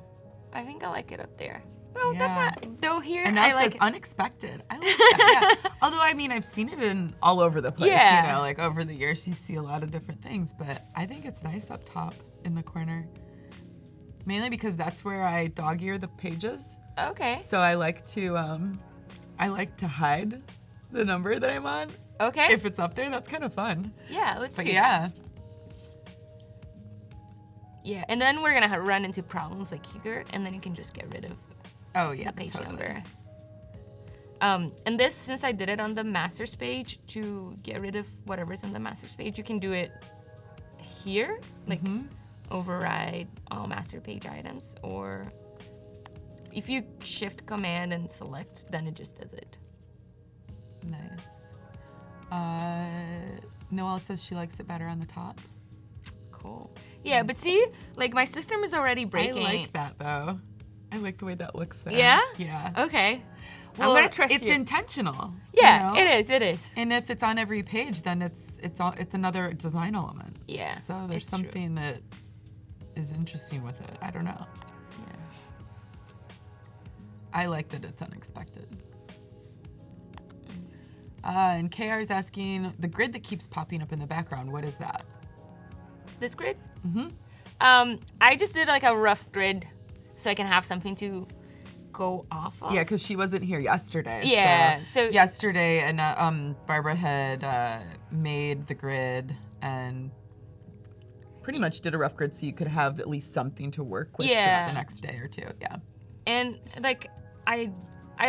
I think I like it up there. Well, Yeah. that's not, though here, And I now like says unexpected. I like that. Yeah. Although, I mean, I've seen it in all over the place. Yeah. You know, like over the years, you see a lot of different things. But I think it's nice up top in the corner. Mainly because that's where I dog ear the pages. Okay. So I like to hide the number that I'm on. Okay. If it's up there, that's kind of fun. Yeah, let's But do that. yeah. Yeah, and then we're gonna run into problems like here, and then you can just get rid of Oh yeah, the page totally. number. And this, since I did it on the master's page, to get rid of whatever's on the master's page, you can do it here, like override all master page items, or if you shift command and select, then it just does it. Nice. Noelle says she likes it better on the top. Cool. Yeah, but see, like my system is already breaking. I like that though. I like the way that looks there. Yeah? Yeah. Okay. Well, I'm gonna trust it's you. intentional. Yeah, you know? it is. And if it's on every page, then it's another design element. Yeah. So there's it's true. something that is interesting with it. I don't know. Yeah. I like that it's unexpected. And KR is asking, the grid that keeps popping up in the background, what is that? This grid? I just did like a rough grid so I can have something to go off of. Yeah, because she wasn't here yesterday. Yeah, so- yesterday, and Barbara had made the grid, and pretty much did a rough grid so you could have at least something to work with Yeah. throughout the next day or two. Yeah. And like I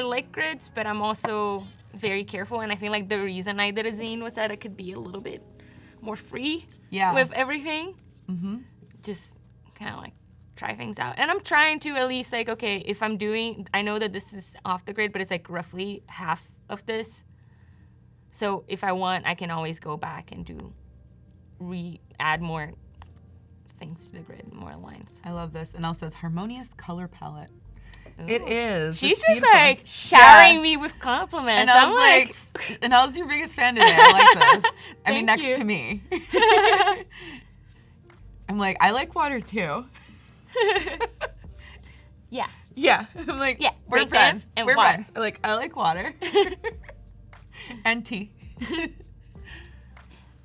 like grids, but I'm also very careful, and I feel like the reason I did a zine was that I could be a little bit more free with everything. Just kind of like try things out. And I'm trying to at least like, okay, if I'm doing, I know that this is off the grid, but it's like roughly half of this. So if I want, I can always go back and add more things to the grid, more lines. I love this. And Elle says harmonious color palette. Ooh. It is. She's It's just beautiful. like showering me with compliments. And I was like, and I was your biggest fan today. I like this. I mean, Thank next you. to me. I'm like, I like water too. Yeah. Yeah. I'm like, Yeah, we're break friends. dance and We're water. friends. I like water. And tea.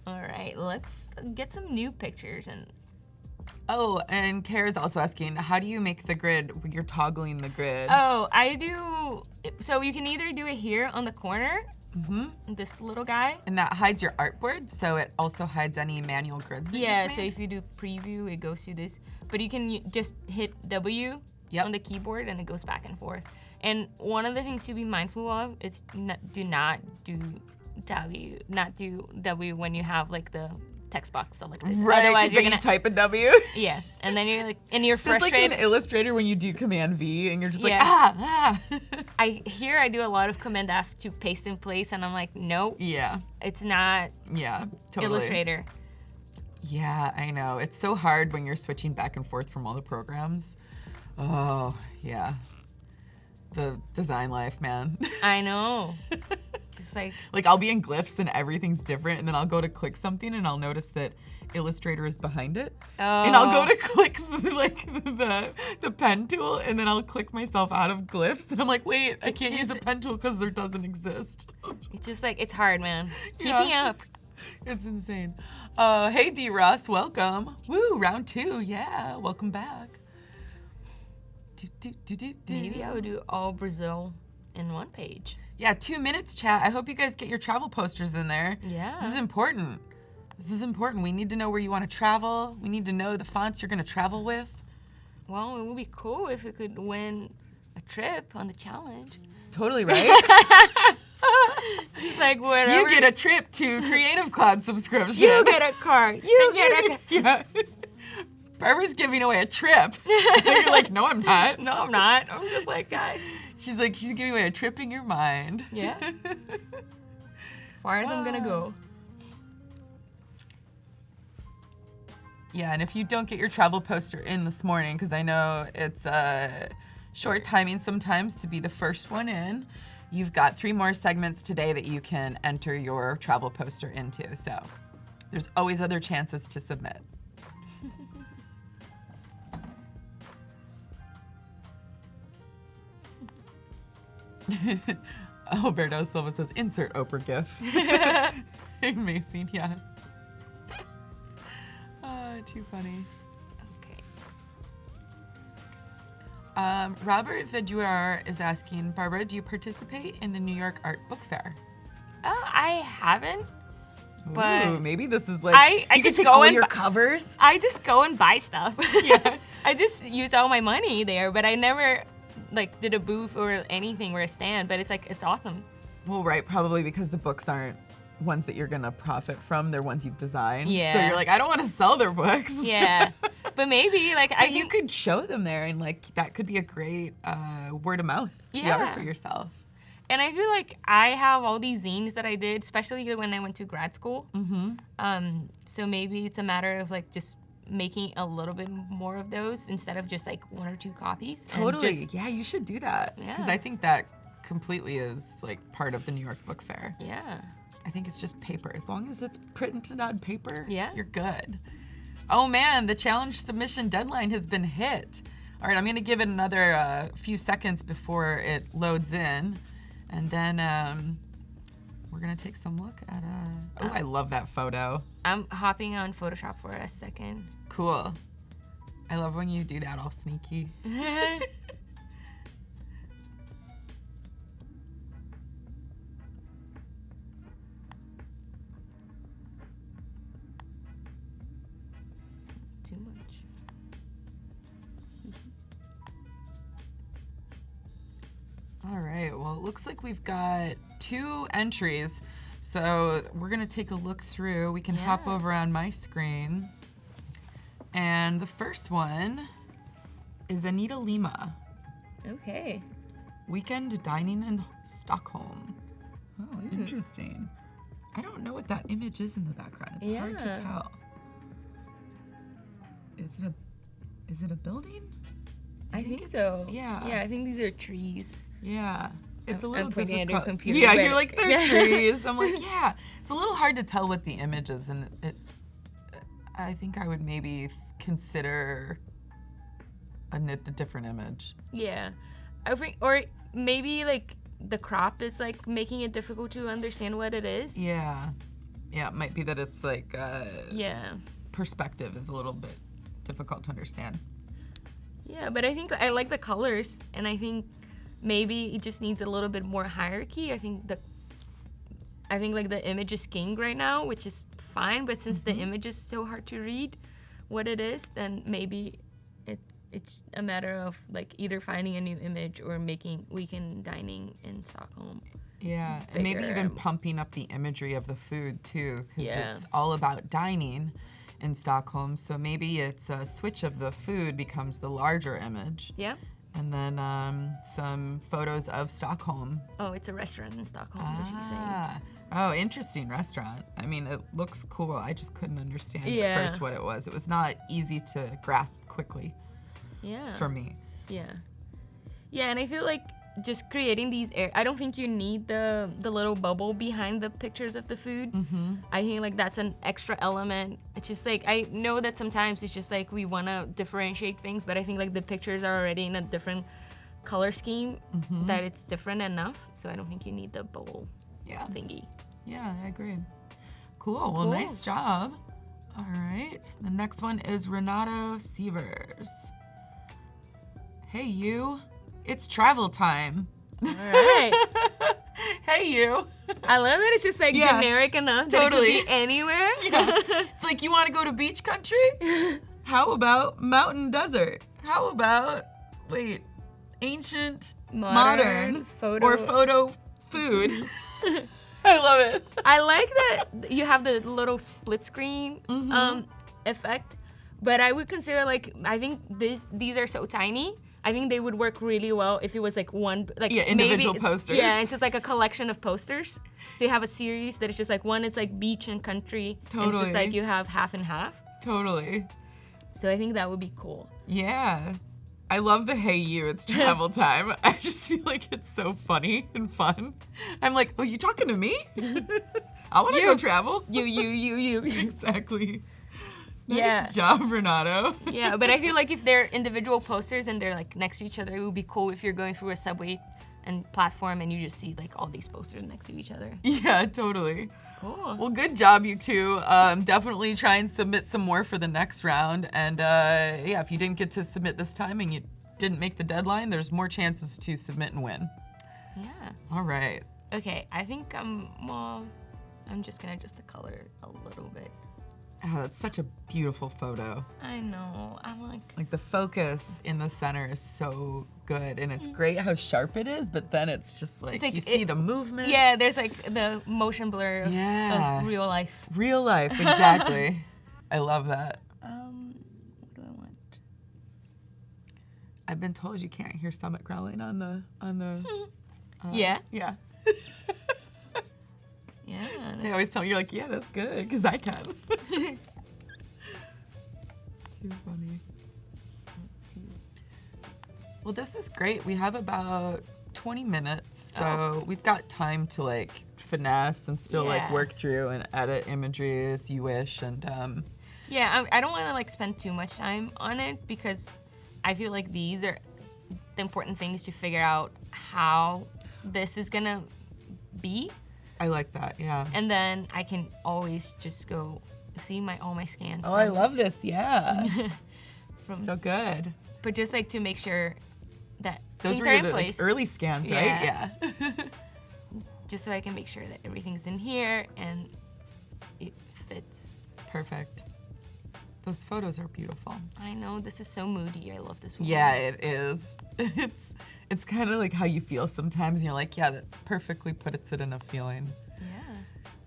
All right, let's get some new pictures. And Oh, and Kara's also asking, how do you make the grid when you're toggling the grid? oh, I do. So you can either do it here on the corner, this little guy. And that hides your artboard, so it also hides any manual grids that Yeah. you've So made? if you do preview, it goes to this. But you can just hit W Yep. on the keyboard, and it goes back and forth. And one of the things to be mindful of is do not do W when you have like the text box selected. Right, Otherwise, you're when gonna you type a W. yeah, and then you're like, and you're It's like frustrated. in Illustrator when you do Command V and you're just like, Yeah. ah. I do a lot of Command F to paste in place, and I'm like, nope, Yeah, it's not yeah, totally. Illustrator. Yeah, I know. It's so hard when you're switching back and forth from all the programs. Oh, yeah. The design life, man. I know. Just like, Like I'll be in glyphs and everything's different, and then I'll go to click something and I'll notice that Illustrator is behind it. And I'll go to click the pen tool, and then I'll click myself out of glyphs, and I'm like, wait, I It's can't use a just- pen tool because there doesn't exist. it's just like, it's hard, man. Yeah. Keeping up. It's insane. Hey D Russ, welcome. Woo, round 2, yeah, welcome back. Maybe I would do all Brazil in one page. Yeah, 2 minutes, chat. I hope you guys get your travel posters in there. Yeah. This is important. This is important. We need to know where you want to travel. We need to know the fonts you're going to travel with. Well, it would be cool if we could win a trip on the challenge. Totally, right? It's like, whatever. You get a trip to Creative Cloud subscription. You get a card. You get a Yeah. Barbara's giving away a trip. And you're like, no, I'm not. No, I'm not. I'm just like, guys. She's like, she's giving away a trip in your mind. Yeah. As far as I'm gonna go. Yeah, and if you don't get your travel poster in this morning, because I know it's short timing sometimes to be the first one in, you've got 3 more segments today that you can enter your travel poster into. So there's always other chances to submit. Alberto Silva says, insert Oprah gif. Amazing, yeah. Too funny. Okay. Robert Viduar is asking, Barbara, do you participate in the New York Art Book Fair? I haven't. But Ooh, maybe this is like, I you just can take go all and your bu- covers. I just go and buy stuff. Yeah. I just use all my money there, but I never like did a booth or anything or a stand, but it's like, it's awesome. Well, right, probably because the books aren't ones that you're gonna profit from. They're ones you've designed. So Yeah. you're like, I don't want to sell their books. Yeah. But maybe like I But you think, could show them there, and like that could be a great word of mouth Yeah. for yourself. and I feel like I have all these zines that I did, especially when I went to grad school. So maybe it's a matter of like just making a little bit more of those instead of just like 1 or 2 copies. and Totally. just- Yeah, you should do that. Because Yeah. I think that completely is like part of the New York Book Fair. yeah. I think it's just paper. As long as it's printed on paper, Yeah. you're good. Oh man, the challenge submission deadline has been hit. All right, I'm gonna give it another few seconds before it loads in. And then we're gonna take some look at, oh, I love that photo. I'm hopping on Photoshop for a second. Cool. I love when you do that all sneaky. All right, well, it looks like we've got 2 entries. So we're gonna take a look through. We can hop over on my screen. And the first one is Anita Lima. Okay. Weekend dining in Stockholm. Oh, interesting. I don't know what that image is in the background. It's hard to tell. Is it a building? I think so. Yeah. Yeah, I think these are trees. Yeah. It's a little I'm pointing difficult. at your computer. Yeah, but- you're like, they're trees. I'm like, yeah. It's a little hard to tell what the image is, and I think I would maybe consider a different image. Yeah. I think, or maybe like the crop is like making it difficult to understand what it is. Yeah. Yeah, it might be that it's like Yeah. perspective is a little bit difficult to understand. Yeah, but I think I like the colors, and I think maybe it just needs a little bit more hierarchy. I think like the image is king right now, which is fine, but since the image is so hard to read what it is, then maybe it's a matter of like either finding a new image or making weekend dining in Stockholm. Yeah, and maybe bigger. even pumping up the imagery of the food too, because Yeah. it's all about dining in Stockholm. So maybe it's a switch of the food becomes the larger image. Yeah. And then some photos of Stockholm. Oh, it's a restaurant in Stockholm, that she's saying. Oh, interesting restaurant. I mean, it looks cool. I just couldn't understand Yeah. at first what it was. It was not easy to grasp quickly Yeah. for me. Yeah. Yeah, and I feel like just creating these I don't think you need the little bubble behind the pictures of the food. I think like that's an extra element. It's just like I know that sometimes it's just like we want to differentiate things, but I think like the pictures are already in a different color scheme that it's different enough. So I don't think you need the bubble thingy. Yeah, I agree. Cool. Well, nice job. All right. The next one is Renato Sievers. Hey, you. It's travel time. All right. Hey, you. I love it. It's just like Yeah, generic enough that totally. it could be anywhere. Yeah. It's like, you want to go to beach country? How about mountain desert? How about, ancient, modern photo. or photo food? I love it. I like that you have the little split screen effect, but I would consider like I think these are so tiny. I think they would work really well if it was like one individual maybe posters. Yeah, it's just like a collection of posters. So you have a series that is just like one is like beach and country, and it's just like you have half and half. Totally. So I think that would be cool. Yeah. I love the hey you, it's travel time. I just feel like it's so funny and fun. I'm like, oh, you talking to me? I want to go travel. You. Exactly. Nice Yeah. job, Renato. Yeah, but I feel like if they're individual posters and they're like next to each other, it would be cool if you're going through a subway and platform and you just see like all these posters next to each other. Yeah, totally. Cool. Well, good job, you two. Definitely try and submit some more for the next round. And if you didn't get to submit this time and you didn't make the deadline, there's more chances to submit and win. Yeah. All right. Okay, I think I'm just gonna adjust the color a little bit. Oh, that's such a beautiful photo. I know. I'm Like the focus in the center is so good, and it's great how sharp it is, but then it's just like you see the movement. Yeah, there's like the motion blur of real life. Real life, exactly. I love that. What do I want? I've been told you can't hear stomach growling on the Yeah. Yeah. Yeah. They always tell me, you're like, yeah, that's good, because I can. Too funny. Well, this is great. We have about 20 minutes, so we've got time to like finesse and still like work through and edit imagery as you wish. And yeah, I don't want to like spend too much time on it because I feel like these are the important things to figure out how this is gonna be. I like that, yeah. And then I can always just go see all my scans. Oh, I love this, yeah. From- so good. But just like to make sure that Those things were are in the place. like, early scans, right? Yeah. Just so I can make sure that everything's in here and it fits. Perfect. Those photos are beautiful. I know, this is so moody. I love this one. Yeah, it is. It's kind of like how you feel sometimes, and you're like, yeah, that perfectly puts it in a feeling. Yeah.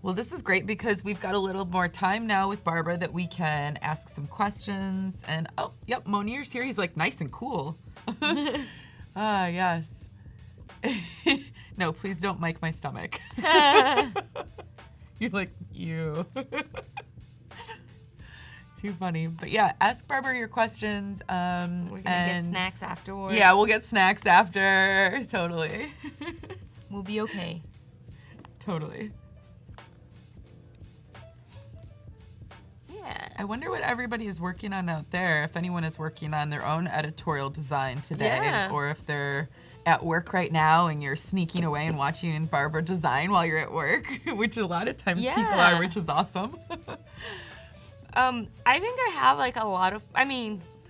Well, this is great because we've got a little more time now with Barbara that we can ask some questions. And oh, yep, Monir's here. He's like nice and cool. Ah, yes. No, please don't mic my stomach. You're like, ew. Too funny. But yeah, ask Barbara your questions. We're gonna get snacks afterwards. Yeah, we'll get snacks after. Totally. We'll be okay. Totally. Yeah. I wonder what everybody is working on out there, if anyone is working on their own editorial design today, Yeah. or if they're at work right now and you're sneaking away and watching Barbara design while you're at work, which a lot of times people Yeah. are, which is awesome. I think I have like a lot of,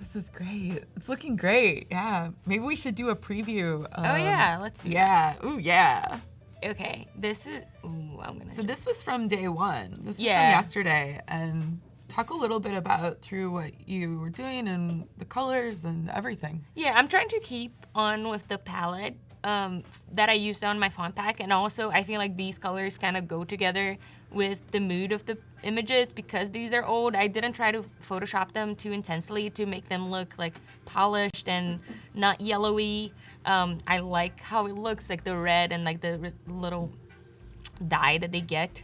This is great. It's looking great. Yeah. Maybe we should do a preview. oh yeah, let's do Yeah. Ooh, yeah. that. Okay, this is, I'm gonna So this was from day one. This was Yeah. from yesterday. And talk a little bit about through what you were doing and the colors and everything. Yeah, I'm trying to keep on with the palette that I used on my font pack, and also I feel like these colors kind of go together with the mood of the images because these are old. I didn't try to Photoshop them too intensely to make them look like polished and not yellowy. I like how it looks, like the red and like the little dye that they get.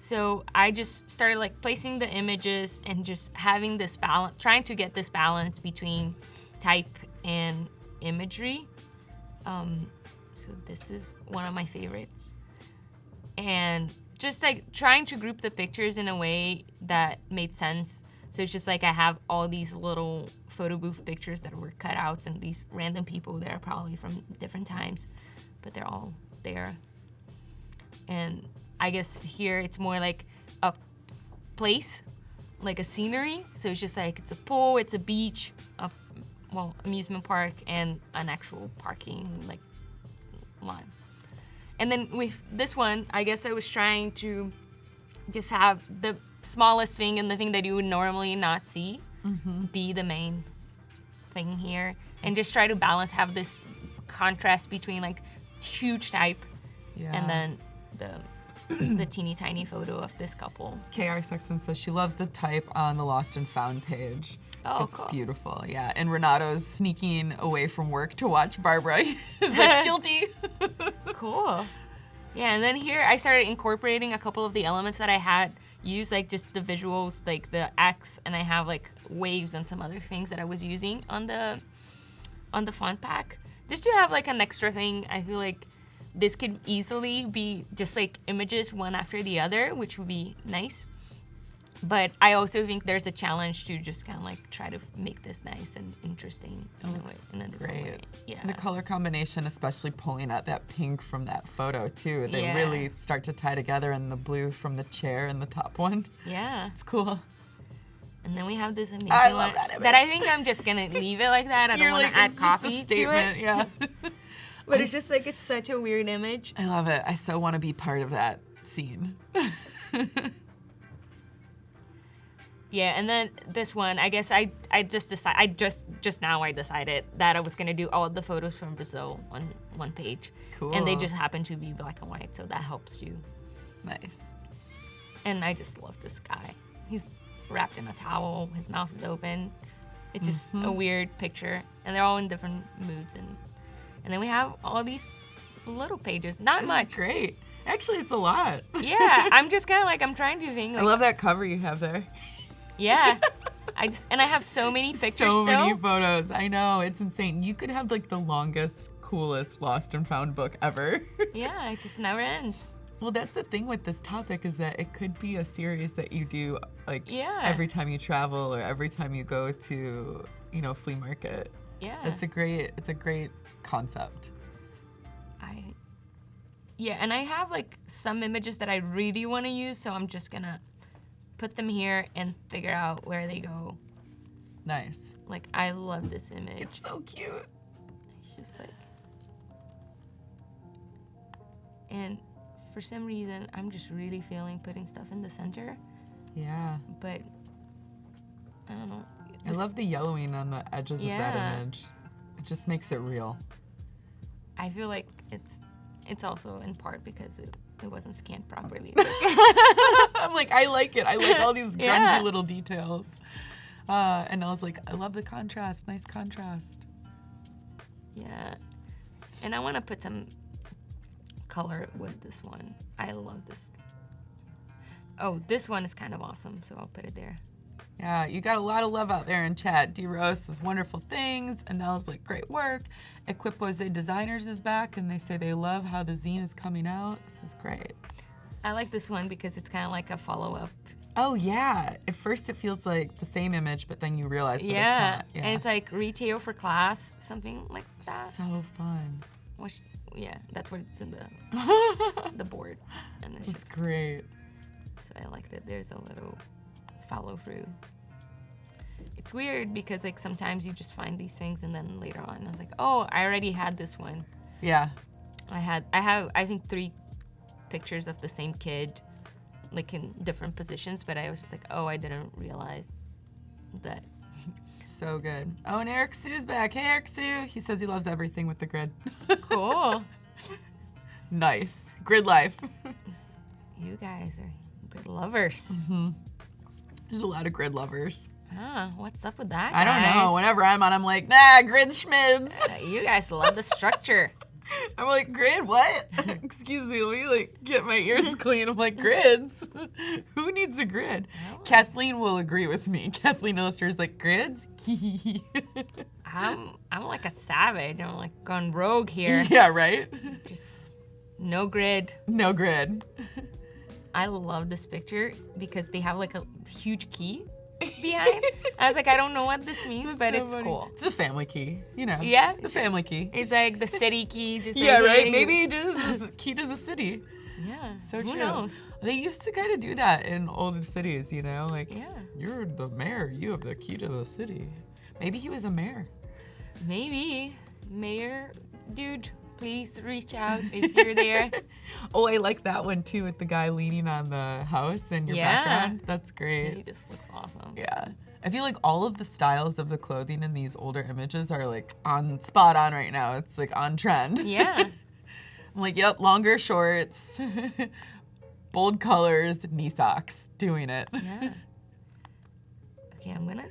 So I just started like placing the images and just having this balance, trying to get this balance between type and imagery. So this is one of my favorites. And just like trying to group the pictures in a way that made sense. So it's just like I have all these little photo booth pictures that were cutouts and these random people that are probably from different times, but they're all there. And I guess here it's more like a place, like a scenery. So it's just like it's a pool, it's a beach, amusement park, and an actual parking like lot. And then with this one, I guess I was trying to just have the smallest thing and the thing that you would normally not see be the main thing here. And just try to balance, have this contrast between like huge type and then the teeny tiny photo of this couple. KR Sexton says she loves the type on the Lost and Found page. Oh, it's cool. beautiful, yeah. And Renato's sneaking away from work to watch Barbara. He's like, guilty. Cool. Yeah, and then here I started incorporating a couple of the elements that I had used, like just the visuals, like the X, and I have like waves and some other things that I was using on the font pack. Just to have like an extra thing. I feel like this could easily be just like images one after the other, which would be nice. But I also think there's a challenge to just kind of like try to make this nice and interesting in a different way. Yeah. The color combination, especially pulling out that pink from that photo too. They Yeah. really start to tie together, and the blue from the chair in the top one. Yeah. It's cool. And then we have this amazing I one love that image. that I think I'm just gonna leave it like that. I don't You're want like, to add it's just a copy to statement, it. yeah. But it's just like it's such a weird image. I love it. I so want to be part of that scene. Yeah, and then this one, I guess I just decided, just now I decided that I was gonna do all of the photos from Brazil on one page. Cool. And they just happen to be black and white, so that helps you. Nice. And I just love this guy. He's wrapped in a towel, his mouth is open. It's just a weird picture, and they're all in different moods. And then we have all these little pages, not This much. is great. Actually, it's a lot. Yeah, I'm just kind of like, I'm trying to think. I Like, love that cover you have there. yeah, I have so many pictures So many still. photos. I know, it's insane. You could have like the longest, coolest Lost and Found book ever. Yeah, it just never ends. Well, that's the thing with this topic, is that it could be a series that you do like Yeah. every time you travel or every time you go to, flea market. Yeah. It's a great concept. Yeah, and I have like some images that I really want to use, so I'm just gonna put them here and figure out where they go. Nice. Like, I love this image. It's so cute. It's just like, and for some reason, I'm just really feeling putting stuff in the center, Yeah. but I don't know. I love the yellowing on the edges of Yeah. that image. It just makes it real. I feel like it's also in part because it wasn't scanned properly. I'm like, I like it. I like all these grungy Yeah. little details. And I was like, I love the contrast. Nice contrast. Yeah. And I want to put some color with this one. I love this. Oh, this one is kind of awesome, so I'll put it there. Yeah, you got a lot of love out there in chat. D-Rose says wonderful things. Anel's like, great work. Equipoise Designers is back, and they say they love how the zine is coming out. This is great. I like this one because it's kind of like a follow-up. Oh, yeah. At first it feels like the same image, but then you realize that it's not. Yeah, And it's like retail for class, something like that. so fun. Which, yeah, that's what it's in the board. And it's It's just, great. so I like that there's a little follow-through. It's weird because like sometimes you just find these things and then later on I was like, oh, I already had this one. Yeah. I have I think 3 pictures of the same kid, like in different positions, but I was just like, oh, I didn't realize that. So good. Oh, and Eric Sue's back. Hey, Eric Sue. He says he loves everything with the grid. Cool. Nice. Grid life. You guys are good lovers. There's a lot of grid lovers. Ah, what's up with that, I don't know. guys? Whenever I'm on, I'm like, nah, grid schmids. You guys love the structure. I'm like, grid, what? Excuse me, let me like get my ears clean. I'm like, grids? Who needs a grid? Kathleen will agree with me. Kathleen Illustrator's like, grids? I'm like a savage. I'm like gone rogue here. Yeah, right? Just no grid. No grid. I love this picture because they have like a huge key behind. I was like, I don't know what this means, but so it's funny. cool. It's the family key, you know. Yeah. The family key. It's like the city key. Just Yeah, like, right? hey. Maybe this is key to the city. Yeah. So Who true. knows? They used to kind of do that in older cities, you know? Like, Yeah. you're the mayor. You have the key to the city. Maybe he was a mayor. Maybe. Mayor, dude, please reach out if you're there. Oh, I like that one too with the guy leaning on the house in your background. That's He great. just looks awesome. Yeah. I feel like all of the styles of the clothing in these older images are like spot on right now. It's like on trend. Yeah. I'm like, yep, longer shorts, bold colors, knee socks, doing it. Yeah. Okay, I'm gonna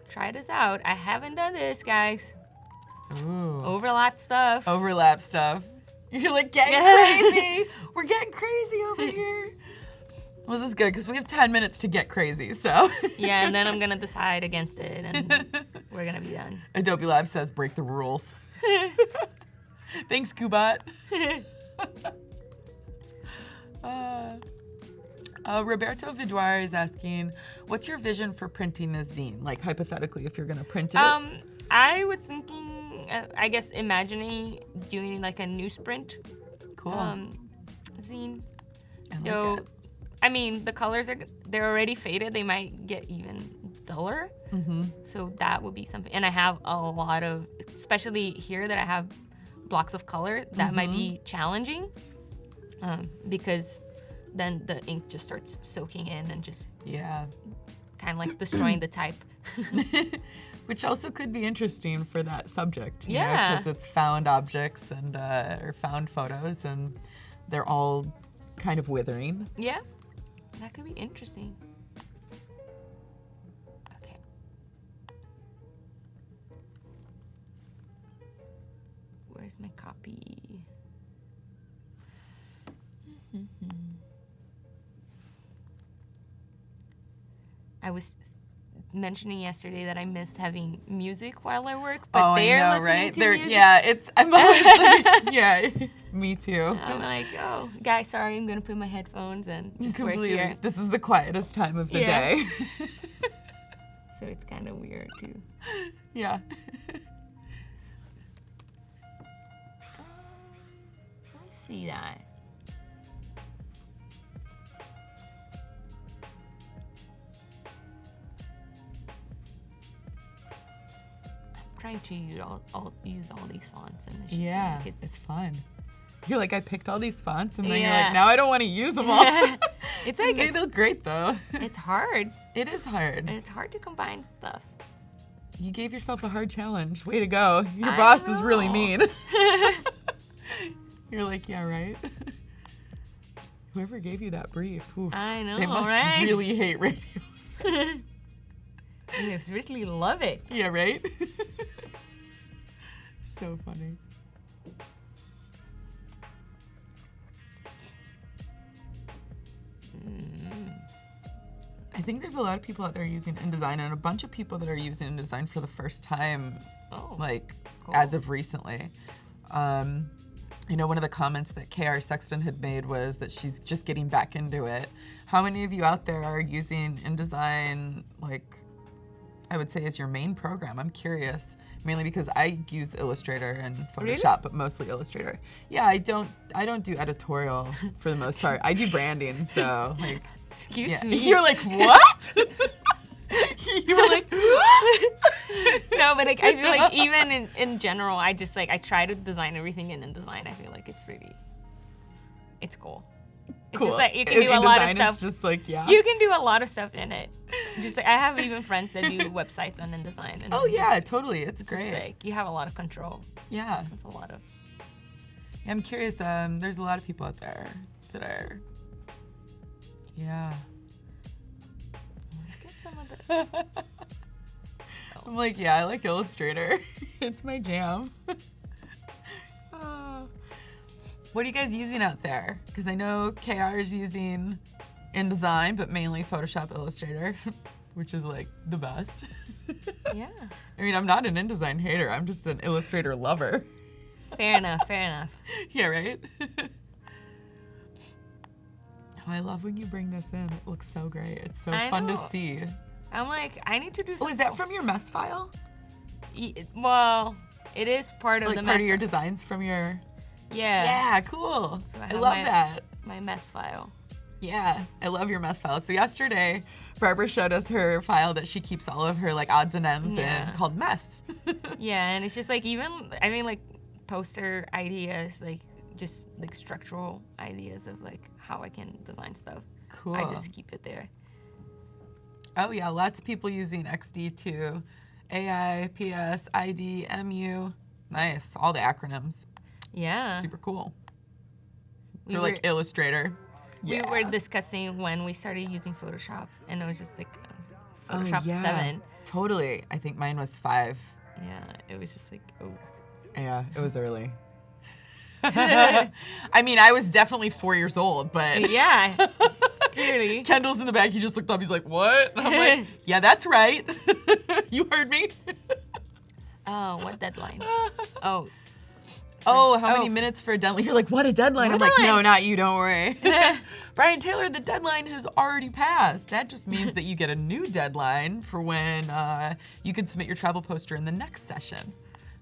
try this out. I haven't done this, guys. Ooh. Overlap stuff. Overlap stuff. You're like, getting crazy. We're getting crazy over here. Well, this is good because we have 10 minutes to get crazy, so. Yeah, and then I'm gonna decide against it, and we're gonna be done. Adobe Lab says break the rules. Thanks, Kubat. Roberto Viduar is asking, what's your vision for printing this zine? Like, hypothetically, if you're going to print it. I was thinking, I guess, imagining doing like a newsprint Cool. zine. I like So, it. I mean, the colors they're already faded. They might get even duller. Mm-hmm. So that would be something. And I have a lot of, especially here that I have blocks of color, that might be challenging because then the ink just starts soaking in and just Yeah. kind of like destroying the type. Which also could be interesting for that subject. Yeah. Because it's found objects and or found photos and they're all kind of withering. Yeah, that could be interesting. Okay. Where's my copy? I was mentioning yesterday that I miss having music while I work, but they're I know, listening right? to They're, music. yeah, I'm always like, yeah, me too. I'm like, oh, guys, sorry, I'm gonna put my headphones and just work here. This is the quietest time of the Yeah. day. So it's kind of weird too. Yeah. Let's see that. I'm trying to use all these fonts, and it's just Yeah, like it's fun. You're like, I picked all these fonts, and then you're Yeah. like, now I don't want to use them all. It's like They look great though. it's hard, It is hard. and it's hard to combine stuff. You gave yourself a hard challenge. Way to go. Your I boss is really know. mean. You're like, yeah, right? Whoever gave you that brief, oof, I know, they must right? really hate radio. I seriously love it. Yeah, right? So funny. I think there's a lot of people out there using InDesign, and a bunch of people that are using InDesign for the first time, like, cool. as of recently. You know, one of the comments that KR Sexton had made was that she's just getting back into it. How many of you out there are using InDesign, like, I would say as your main program? I'm curious, mainly because I use Illustrator and Photoshop, Really? but mostly Illustrator. Yeah, I don't do editorial for the most part. I do branding, so like. Excuse Yeah. me. You're like, what? You were like, No, but like I feel like even in general, I just like I try to design everything in InDesign. I feel like it's cool. It's cool. just like you can do In a lot of InDesign, stuff. It's just like, yeah. You can do a lot of stuff in it. Just like I have even friends that do websites on InDesign. And Oh yeah, totally. It's just great. like you have a lot of control. Yeah. That's a lot of. I'm curious. There's a lot of people out there that are. Yeah. Let's get some of the. I'm like, yeah, I like Illustrator. It's my jam. What are you guys using out there? Because I know KR is using InDesign, but mainly Photoshop, Illustrator, which is like the best. Yeah. I mean, I'm not an InDesign hater. I'm just an Illustrator lover. Fair enough. Fair enough. Yeah, right? Oh, I love when you bring this in. It looks so great. It's so I fun know. to see. I'm like I need to do. Oh, is that from your mess file? Well, it is part of Like the part mess. of your designs from your... Yeah. Yeah, cool. So I have love that. My mess file. Yeah, I love your mess file. So yesterday, Barbara showed us her file that she keeps all of her like odds and ends Yeah. in called mess. Yeah, and it's just like even I mean like poster ideas, like just like structural ideas of like how I can design stuff. Cool. I just keep it there. Oh yeah, lots of people using XD2, AI, PS, ID, MU. Nice, all the acronyms. Yeah. Super cool. We They're were, like Illustrator. we Yeah. were discussing when we started using Photoshop, and it was just like Oh, Photoshop yeah. 7. Totally. I think mine was 5. Yeah, it was just like oh. Yeah, it was early. I mean, I was definitely 4 years old, but Yeah. Clearly. Kendall's in the back. He just looked up. He's like, "What?" And I'm like, "Yeah, that's right. You heard me." Oh, what deadline? Oh. Oh, how many Oh. minutes for a deadline? You're like, "What, a deadline?" What I'm like, "No, deadline?" not you. Don't worry." Brian Taylor, the deadline has already passed. That just means that you get a new deadline for when you can submit your travel poster in the next session.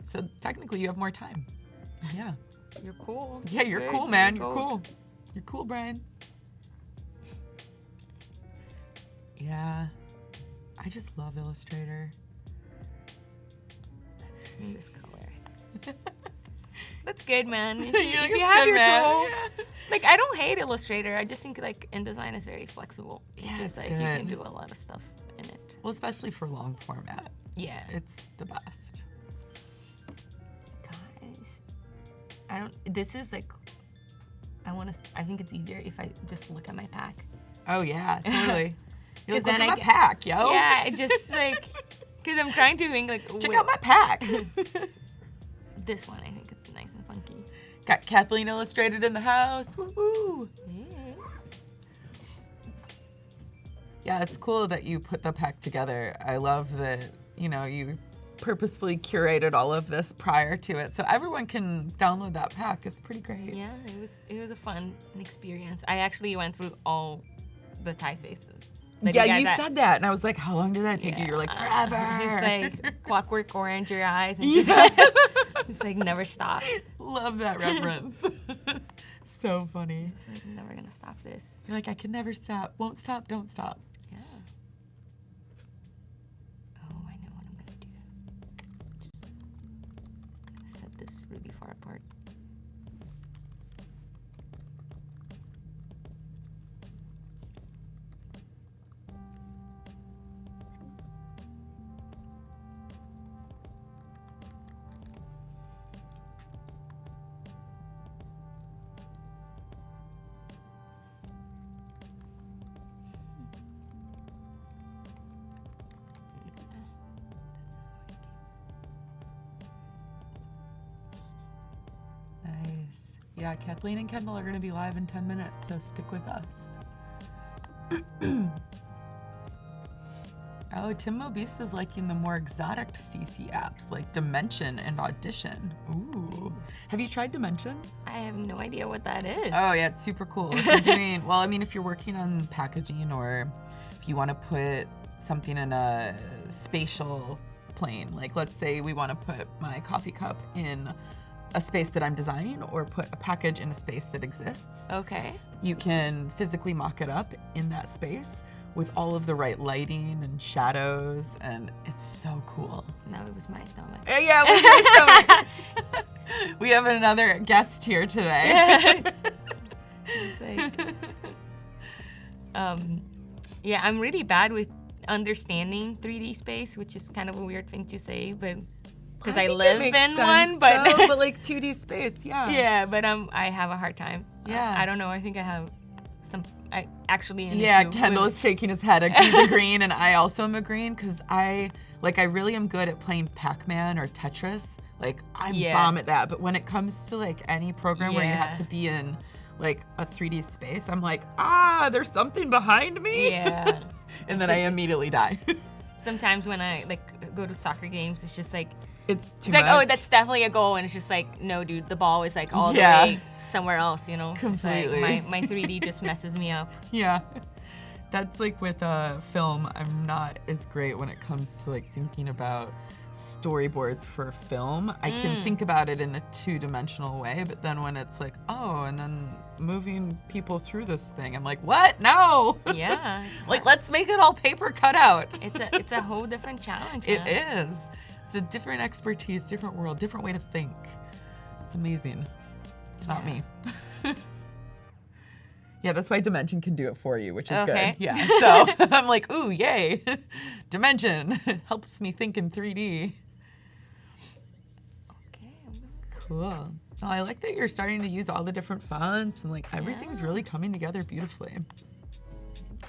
So technically, you have more time. Yeah. You're cool. Yeah, you're Good, cool, man. good. You're cool. You're cool, Brian. Yeah. I just love Illustrator. In this color. That's good, man. If You're you, like, if you "It's have good, your man." tool, Yeah. like I don't hate Illustrator. I just think like InDesign is very flexible. Yeah, It's just it's like you can good. do a lot of stuff in it. Well, especially for long format. Yeah. It's the best. Guys, I don't. This is like. I think it's easier if I just look at my pack. Oh, yeah, totally. You're like, 'Cause look then at I my get- pack, yo. Yeah, it just like. Because I'm trying to think like. Check wait, out my pack. This one, I think it's nice and funky. Got Kathleen Illustrated in the house. Woo-hoo. Yeah. Yeah, it's cool that you put the pack together. I love that, you purposefully curated all of this prior to it, so everyone can download that pack. It's pretty great. Yeah, it was a fun experience. I actually went through all the typefaces. that Yeah, guys you had. said that, and I was like, how long did that take you? You're like, forever. It's like Clockwork Orange, your eyes, and Yeah. it's like never stop. Love that reference. So funny. It's like never gonna stop this. You're like, I can never stop. Won't stop, don't stop. Yeah. Oh, I know what I'm gonna do. Just gonna set this really far apart. Yeah, Kathleen and Kendall are going to be live in 10 minutes, so stick with us. Oh, Tim Mobiste is liking the more exotic CC apps like Dimension and Audition. Ooh. Have you tried Dimension? I have no idea what that is. Oh, yeah, it's super cool. If you're doing, well, I mean, if you're working on packaging or if you want to put something in a spatial plane, like let's say we want to put my coffee cup in a space that I'm designing or put a package in a space that exists. Okay. You can physically mock it up in that space with all of the right lighting and shadows, and it's so cool. No, it was my stomach. Yeah, it was your stomach. We have another guest here today. It's like, yeah, I'm really bad with understanding 3D space, which is kind of a weird thing to say, but because I live in one, but but like 2D space, yeah. Yeah, but I have a hard time. Yeah. I don't know. I think I have actually an Yeah, issue Kendall with- is shaking his head. He's agreeing, and I also am agreeing because I really am good at playing Pac-Man or Tetris. Like I'm bomb at that, but when it comes to like any program where you have to be in like a 3D space, I'm like, there's something behind me. Yeah. And then I immediately die. Sometimes when I like go to soccer games, it's just like It's too like, much. oh, that's definitely a goal, and it's just like, no, dude, the ball is like all the Yeah. way somewhere else, you know? It's just like, Completely. my 3D just messes me up. Yeah. That's like with film, I'm not as great when it comes to like thinking about storyboards for film. I can think about it in a two-dimensional way, but then when it's like, oh, and then moving people through this thing, I'm like, what? No. Yeah. Like, let's make it all paper cut out. It's a whole different challenge. It man. is. It's a different expertise, different world, different way to think. It's amazing. It's not me. Yeah, that's why Dimension can do it for you, which is Okay. good. Yeah, so I'm like, ooh, yay. Dimension helps me think in 3D. Okay. Cool. Oh, I like that you're starting to use all the different fonts and like everything's really coming together beautifully.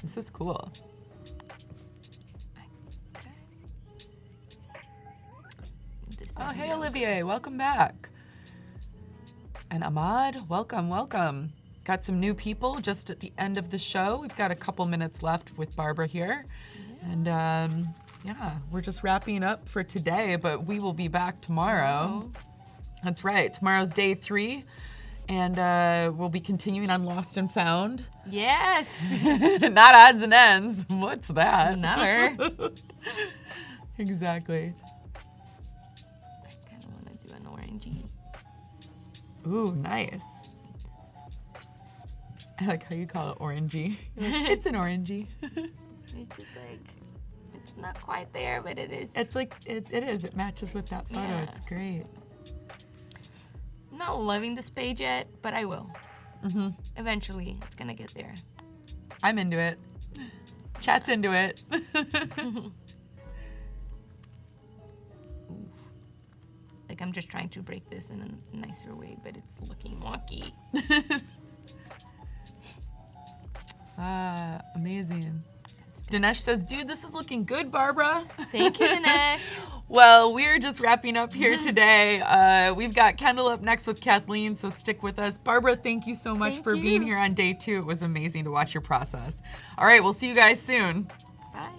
This is cool. Okay. This Oh, is hey, the- Olivier, welcome back. And Ahmad, welcome, welcome. Got some new people just at the end of the show. We've got a couple minutes left with Barbara here. And yeah, we're just wrapping up for today, but we will be back tomorrow. That's right, tomorrow's day 3. And we'll be continuing on Lost and Found. Yes. Not odds and ends. What's that? Never. Exactly. I kind of want to do an orangey. Ooh, nice. I like how you call it orangey. It's an orangey. It's just like, it's not quite there, but it is. It's like, it is. It matches with that photo. Yeah. It's great. I'm not loving this page yet, but I will. Mm-hmm. Eventually, it's going to get there. I'm into it. Chat's into it. Like, I'm just trying to break this in a nicer way, but it's looking wonky. Amazing. Dinesh says, dude, this is looking good, Barbara. Thank you, Dinesh. Well, we're just wrapping up here today. We've got Kendall up next with Kathleen, so stick with us. Barbara, thank you so much Thank for being you. here on day 2. It was amazing to watch your process. All right, we'll see you guys soon. Bye.